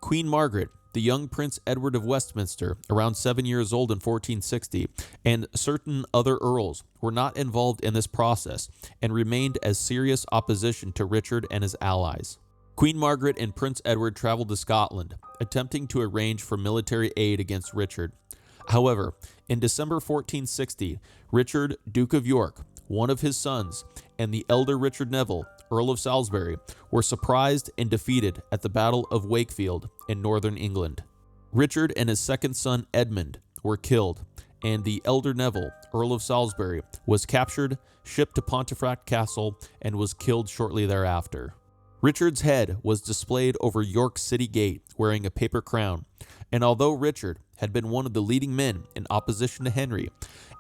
Queen Margaret, the young Prince Edward of Westminster, around 7 years old in 1460, and certain other earls were not involved in this process and remained as serious opposition to Richard and his allies. Queen Margaret and Prince Edward traveled to Scotland, attempting to arrange for military aid against Richard. However, in December 1460, Richard, Duke of York, one of his sons, and the elder Richard Neville, Earl of Salisbury, were surprised and defeated at the Battle of Wakefield in northern England. Richard and his second son Edmund were killed, and the elder Neville, Earl of Salisbury, was captured, shipped to Pontefract Castle, and was killed shortly thereafter. Richard's head was displayed over York City Gate wearing a paper crown, and although Richard had been one of the leading men in opposition to Henry,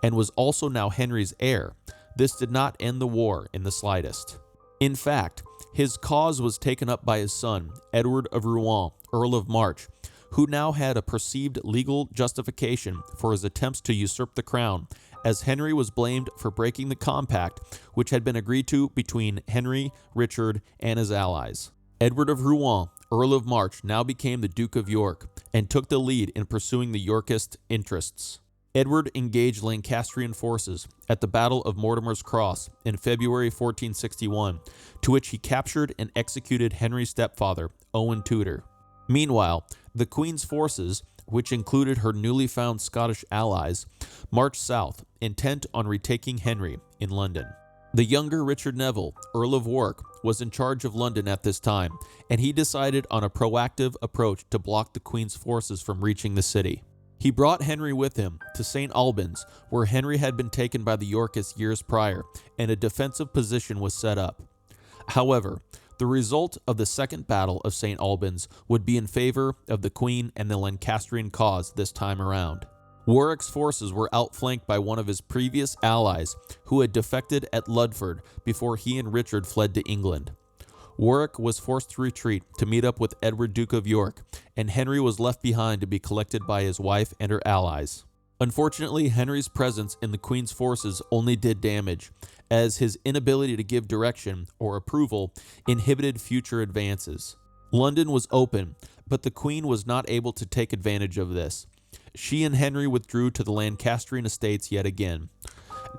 and was also now Henry's heir, this did not end the war in the slightest. In fact, his cause was taken up by his son, Edward of Rouen, Earl of March, who now had a perceived legal justification for his attempts to usurp the crown, as Henry was blamed for breaking the compact which had been agreed to between Henry, Richard, and his allies. Edward of Rouen, Earl of March, now became the Duke of York and took the lead in pursuing the Yorkist interests. Edward engaged Lancastrian forces at the Battle of Mortimer's Cross in February 1461, to which he captured and executed Henry's stepfather, Owen Tudor. Meanwhile, the Queen's forces, which included her newly found Scottish allies, marched south, intent on retaking Henry in London. The younger Richard Neville, Earl of Warwick, was in charge of London at this time, and he decided on a proactive approach to block the Queen's forces from reaching the city. He brought Henry with him to St. Albans, where Henry had been taken by the Yorkists years prior, and a defensive position was set up. However, the result of the Second Battle of St. Albans would be in favor of the Queen and the Lancastrian cause this time around. Warwick's forces were outflanked by one of his previous allies, who had defected at Ludford before he and Richard fled to England. Warwick was forced to retreat to meet up with Edward, Duke of York, and Henry was left behind to be collected by his wife and her allies. Unfortunately, Henry's presence in the Queen's forces only did damage, as his inability to give direction or approval inhibited future advances. London was open, but the Queen was not able to take advantage of this. She and Henry withdrew to the Lancastrian estates yet again.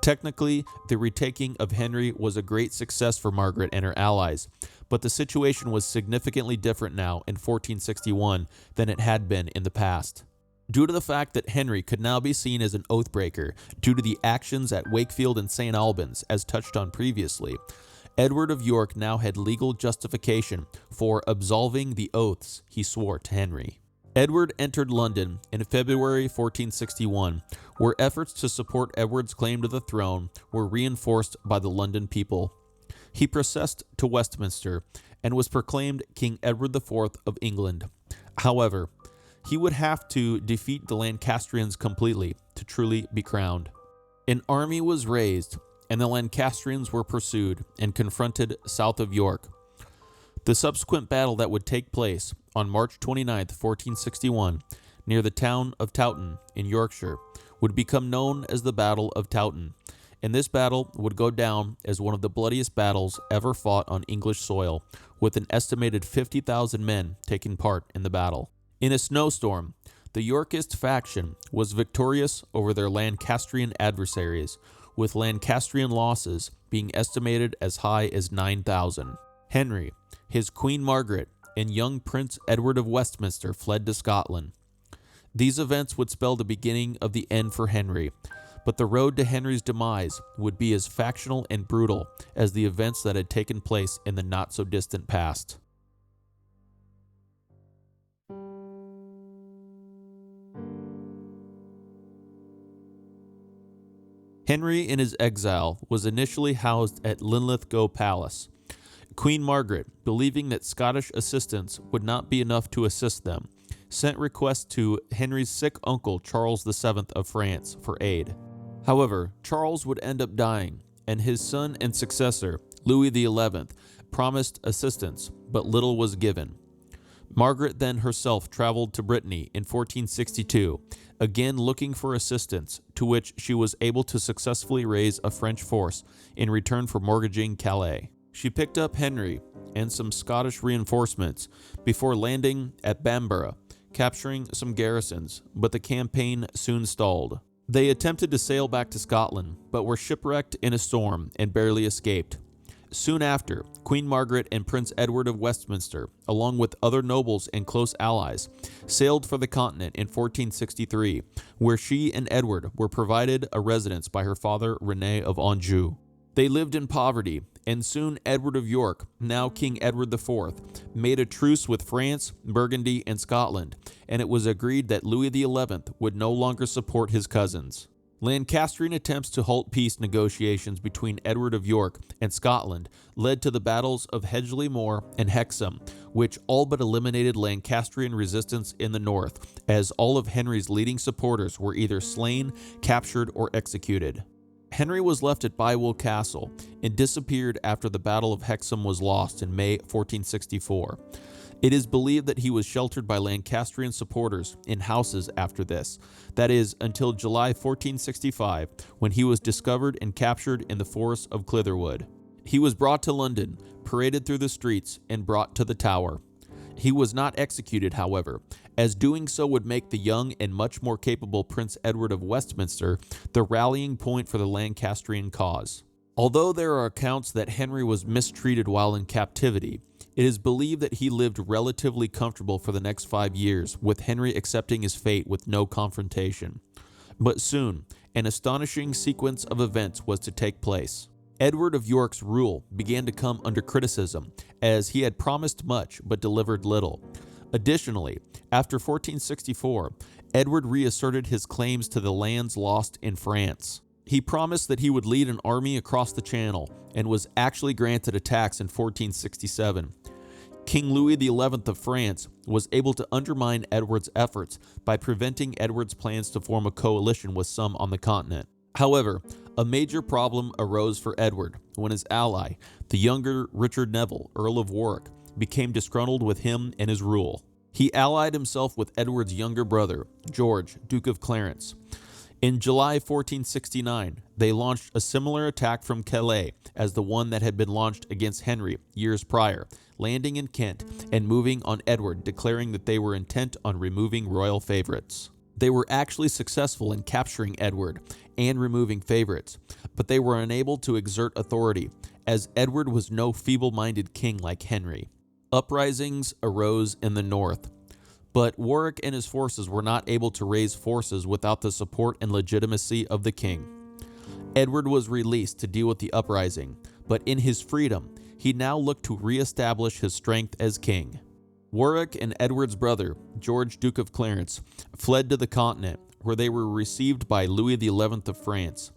Technically, the retaking of Henry was a great success for Margaret and her allies, but the situation was significantly different now in 1461 than it had been in the past. Due to the fact that Henry could now be seen as an oathbreaker due to the actions at Wakefield and St. Albans, as touched on previously, Edward of York now had legal justification for absolving the oaths he swore to Henry. Edward entered London in February 1461, where efforts to support Edward's claim to the throne were reinforced by the London people. He processed to Westminster and was proclaimed King Edward IV of England. However, he would have to defeat the Lancastrians completely to truly be crowned. An army was raised, and the Lancastrians were pursued and confronted south of York. The subsequent battle that would take place on March 29, 1461, near the town of Towton in Yorkshire, would become known as the Battle of Towton, and this battle would go down as one of the bloodiest battles ever fought on English soil, with an estimated 50,000 men taking part in the battle. In a snowstorm, the Yorkist faction was victorious over their Lancastrian adversaries, with Lancastrian losses being estimated as high as 9,000. Henry, his Queen Margaret, and young Prince Edward of Westminster fled to Scotland. These events would spell the beginning of the end for Henry, but the road to Henry's demise would be as factional and brutal as the events that had taken place in the not-so-distant past. Henry, in his exile, was initially housed at Linlithgow Palace. Queen Margaret, believing that Scottish assistance would not be enough to assist them, sent requests to Henry's sick uncle Charles VII of France for aid. However, Charles would end up dying, and his son and successor, Louis XI, promised assistance, but little was given. Margaret then herself traveled to Brittany in 1462, again looking for assistance, to which she was able to successfully raise a French force in return for mortgaging Calais. She picked up Henry and some Scottish reinforcements before landing at Bamborough, capturing some garrisons, but the campaign soon stalled. They attempted to sail back to Scotland, but were shipwrecked in a storm and barely escaped. Soon after, Queen Margaret and Prince Edward of Westminster, along with other nobles and close allies, sailed for the continent in 1463, where she and Edward were provided a residence by her father René of Anjou. They lived in poverty, and soon Edward of York, now King Edward IV, made a truce with France, Burgundy, and Scotland, and it was agreed that Louis XI would no longer support his cousins. Lancastrian attempts to halt peace negotiations between Edward of York and Scotland led to the battles of Hedgeley Moor and Hexham, which all but eliminated Lancastrian resistance in the north, as all of Henry's leading supporters were either slain, captured, or executed. Henry was left at Bywell Castle and disappeared after the Battle of Hexham was lost in May 1464. It is believed that he was sheltered by Lancastrian supporters in houses after this, that is, until July 1465, when he was discovered and captured in the forest of Clitherwood. He was brought to London, paraded through the streets, and brought to the Tower. He was not executed, however, as doing so would make the young and much more capable Prince Edward of Westminster the rallying point for the Lancastrian cause. Although there are accounts that Henry was mistreated while in captivity, it is believed that he lived relatively comfortable for the next 5 years, with Henry accepting his fate with no confrontation. But soon, an astonishing sequence of events was to take place. Edward of York's rule began to come under criticism, as he had promised much but delivered little. Additionally, after 1464, Edward reasserted his claims to the lands lost in France. He promised that he would lead an army across the Channel, and was actually granted a tax in 1467. King Louis XI of France was able to undermine Edward's efforts by preventing Edward's plans to form a coalition with some on the continent. However, a major problem arose for Edward when his ally, the younger Richard Neville, Earl of Warwick, became disgruntled with him and his rule. He allied himself with Edward's younger brother, George, Duke of Clarence. In July 1469, they launched a similar attack from Calais as the one that had been launched against Henry years prior, landing in Kent and moving on Edward, declaring that they were intent on removing royal favorites. They were actually successful in capturing Edward and removing favorites, but they were unable to exert authority, as Edward was no feeble-minded king like Henry. Uprisings arose in the north, but Warwick and his forces were not able to raise forces without the support and legitimacy of the king. Edward was released to deal with the uprising, but in his freedom, he now looked to re-establish his strength as king. Warwick and Edward's brother, George, Duke of Clarence, fled to the continent, where they were received by Louis XI of France.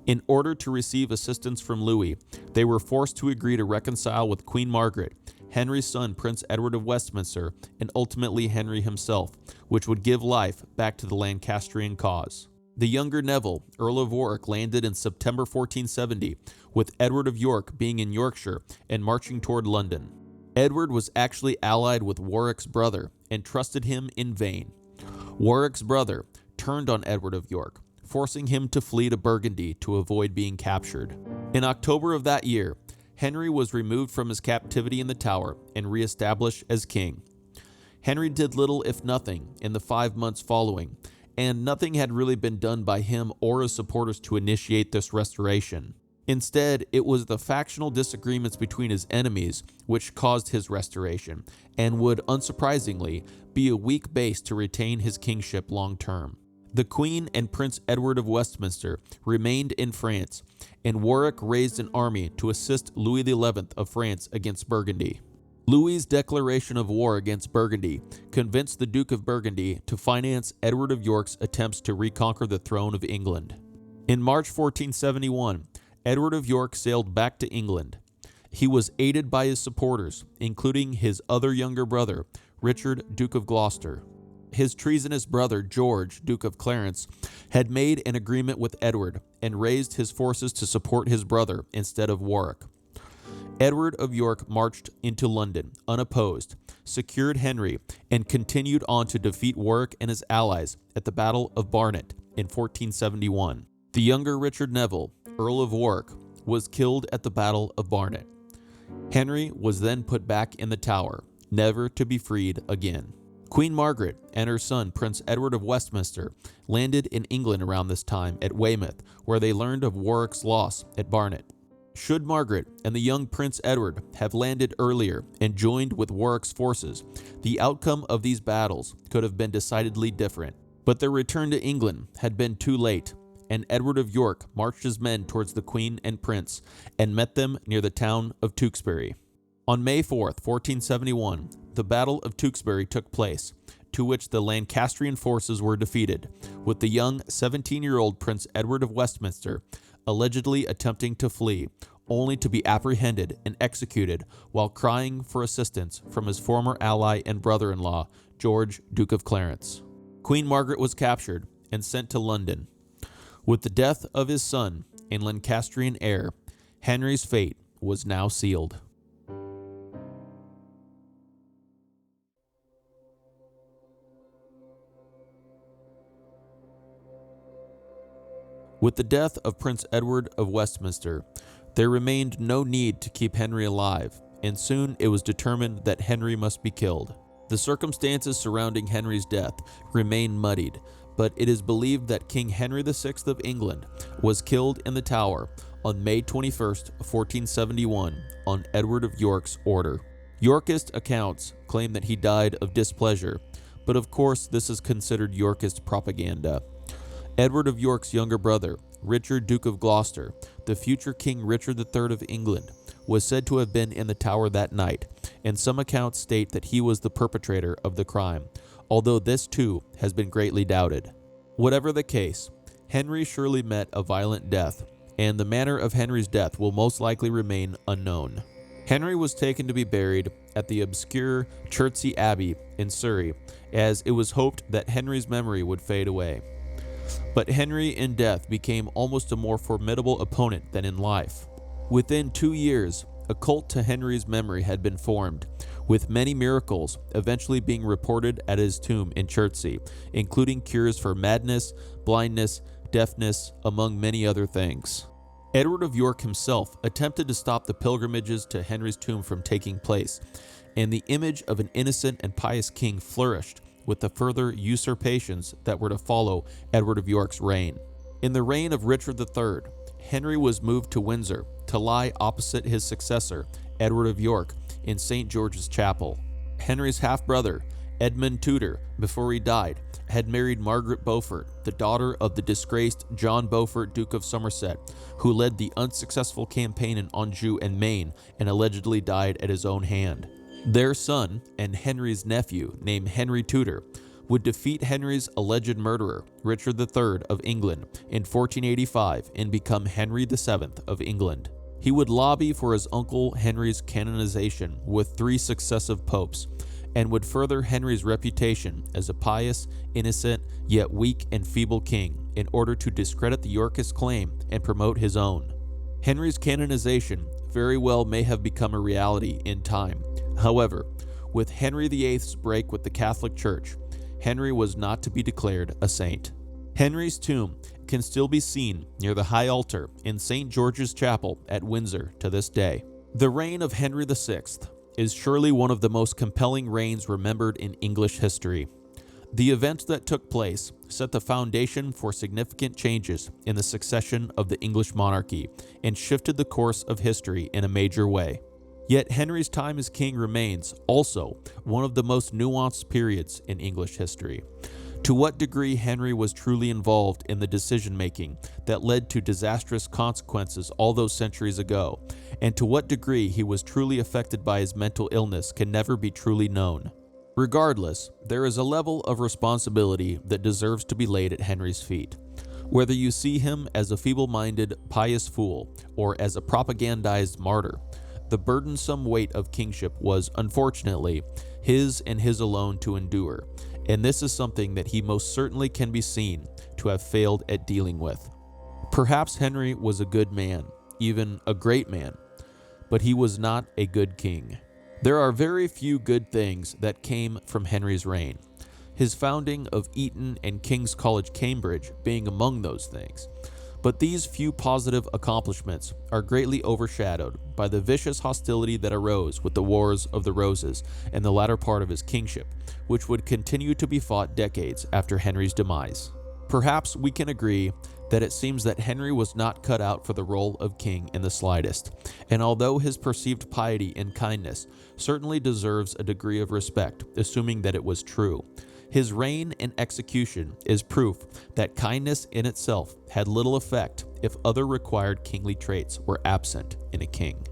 In order to receive assistance from Louis, they were forced to agree to reconcile with Queen Margaret, Henry's son Prince Edward of Westminster, and ultimately Henry himself, which would give life back to the Lancastrian cause. The younger Neville, Earl of Warwick, landed in September 1470, with Edward of York being in Yorkshire and marching toward London. Edward was actually allied with Warwick's brother and trusted him in vain. Warwick's brother turned on Edward of York, forcing him to flee to Burgundy to avoid being captured. In October of that year, Henry was removed from his captivity in the Tower and re-established as king. Henry did little if nothing in the 5 months following, and nothing had really been done by him or his supporters to initiate this restoration. Instead, it was the factional disagreements between his enemies which caused his restoration, and would, unsurprisingly, be a weak base to retain his kingship long term. The Queen and Prince Edward of Westminster remained in France, and Warwick raised an army to assist Louis XI of France against Burgundy. Louis's declaration of war against Burgundy convinced the Duke of Burgundy to finance Edward of York's attempts to reconquer the throne of England. In March 1471, Edward of York sailed back to England. He was aided by his supporters, including his other younger brother, Richard, Duke of Gloucester. His treasonous brother, George, Duke of Clarence, had made an agreement with Edward and raised his forces to support his brother instead of Warwick. Edward of York marched into London unopposed, secured Henry, and continued on to defeat Warwick and his allies at the Battle of Barnet in 1471. The younger Richard Neville, Earl of Warwick, was killed at the Battle of Barnet. Henry was then put back in the Tower, never to be freed again. Queen Margaret and her son Prince Edward of Westminster landed in England around this time at Weymouth, where they learned of Warwick's loss at Barnet. Should Margaret and the young Prince Edward have landed earlier and joined with Warwick's forces, the outcome of these battles could have been decidedly different. But their return to England had been too late, and Edward of York marched his men towards the Queen and Prince and met them near the town of Tewkesbury. On May 4th, 1471, the Battle of Tewkesbury took place, to which the Lancastrian forces were defeated, with the young 17-year-old Prince Edward of Westminster allegedly attempting to flee, only to be apprehended and executed while crying for assistance from his former ally and brother-in-law, George, Duke of Clarence. Queen Margaret was captured and sent to London. With the death of his son and Lancastrian heir, Henry's fate was now sealed. With the death of Prince Edward of Westminster, there remained no need to keep Henry alive, and soon it was determined that Henry must be killed. The circumstances surrounding Henry's death remain muddied, but it is believed that King Henry VI of England was killed in the Tower on May 21st, 1471, on Edward of York's order. Yorkist accounts claim that he died of displeasure, but of course this is considered Yorkist propaganda. Edward of York's younger brother, Richard, Duke of Gloucester, the future King Richard III of England, was said to have been in the Tower that night, and some accounts state that he was the perpetrator of the crime, although this too has been greatly doubted. Whatever the case, Henry surely met a violent death, and the manner of Henry's death will most likely remain unknown. Henry was taken to be buried at the obscure Chertsey Abbey in Surrey, as it was hoped that Henry's memory would fade away. But Henry in death became almost a more formidable opponent than in life. Within 2 years, a cult to Henry's memory had been formed, with many miracles eventually being reported at his tomb in Chertsey, including cures for madness, blindness, deafness, among many other things. Edward of York himself attempted to stop the pilgrimages to Henry's tomb from taking place, and the image of an innocent and pious king flourished with the further usurpations that were to follow Edward of York's reign. In the reign of Richard III, Henry was moved to Windsor to lie opposite his successor, Edward of York, in St. George's Chapel. Henry's half-brother, Edmund Tudor, before he died, had married Margaret Beaufort, the daughter of the disgraced John Beaufort, Duke of Somerset, who led the unsuccessful campaign in Anjou and Maine and allegedly died at his own hand. Their son, and Henry's nephew, named Henry Tudor, would defeat Henry's alleged murderer, Richard III of England, in 1485 and become Henry VII of England. He would lobby for his uncle Henry's canonization with 3 successive popes, and would further Henry's reputation as a pious, innocent, yet weak and feeble king in order to discredit the Yorkist claim and promote his own. Henry's canonization very well may have become a reality in time. However, with Henry VIII's break with the Catholic Church, Henry was not to be declared a saint. Henry's tomb can still be seen near the high altar in St. George's Chapel at Windsor to this day. The reign of Henry VI is surely one of the most compelling reigns remembered in English history. The events that took place set the foundation for significant changes in the succession of the English monarchy and shifted the course of history in a major way. Yet Henry's time as king remains also one of the most nuanced periods in English history. To what degree Henry was truly involved in the decision-making that led to disastrous consequences all those centuries ago, and to what degree he was truly affected by his mental illness can never be truly known. Regardless, there is a level of responsibility that deserves to be laid at Henry's feet. Whether you see him as a feeble-minded, pious fool, or as a propagandized martyr, the burdensome weight of kingship was, unfortunately, his and his alone to endure, and this is something that he most certainly can be seen to have failed at dealing with. Perhaps Henry was a good man, even a great man, but he was not a good king. There are very few good things that came from Henry's reign, his founding of Eton and King's College, Cambridge, being among those things. But these few positive accomplishments are greatly overshadowed by the vicious hostility that arose with the Wars of the Roses in the latter part of his kingship, which would continue to be fought decades after Henry's demise. Perhaps we can agree that it seems that Henry was not cut out for the role of king in the slightest, and although his perceived piety and kindness certainly deserves a degree of respect, assuming that it was true, his reign and execution is proof that kindness in itself had little effect if other required kingly traits were absent in a king.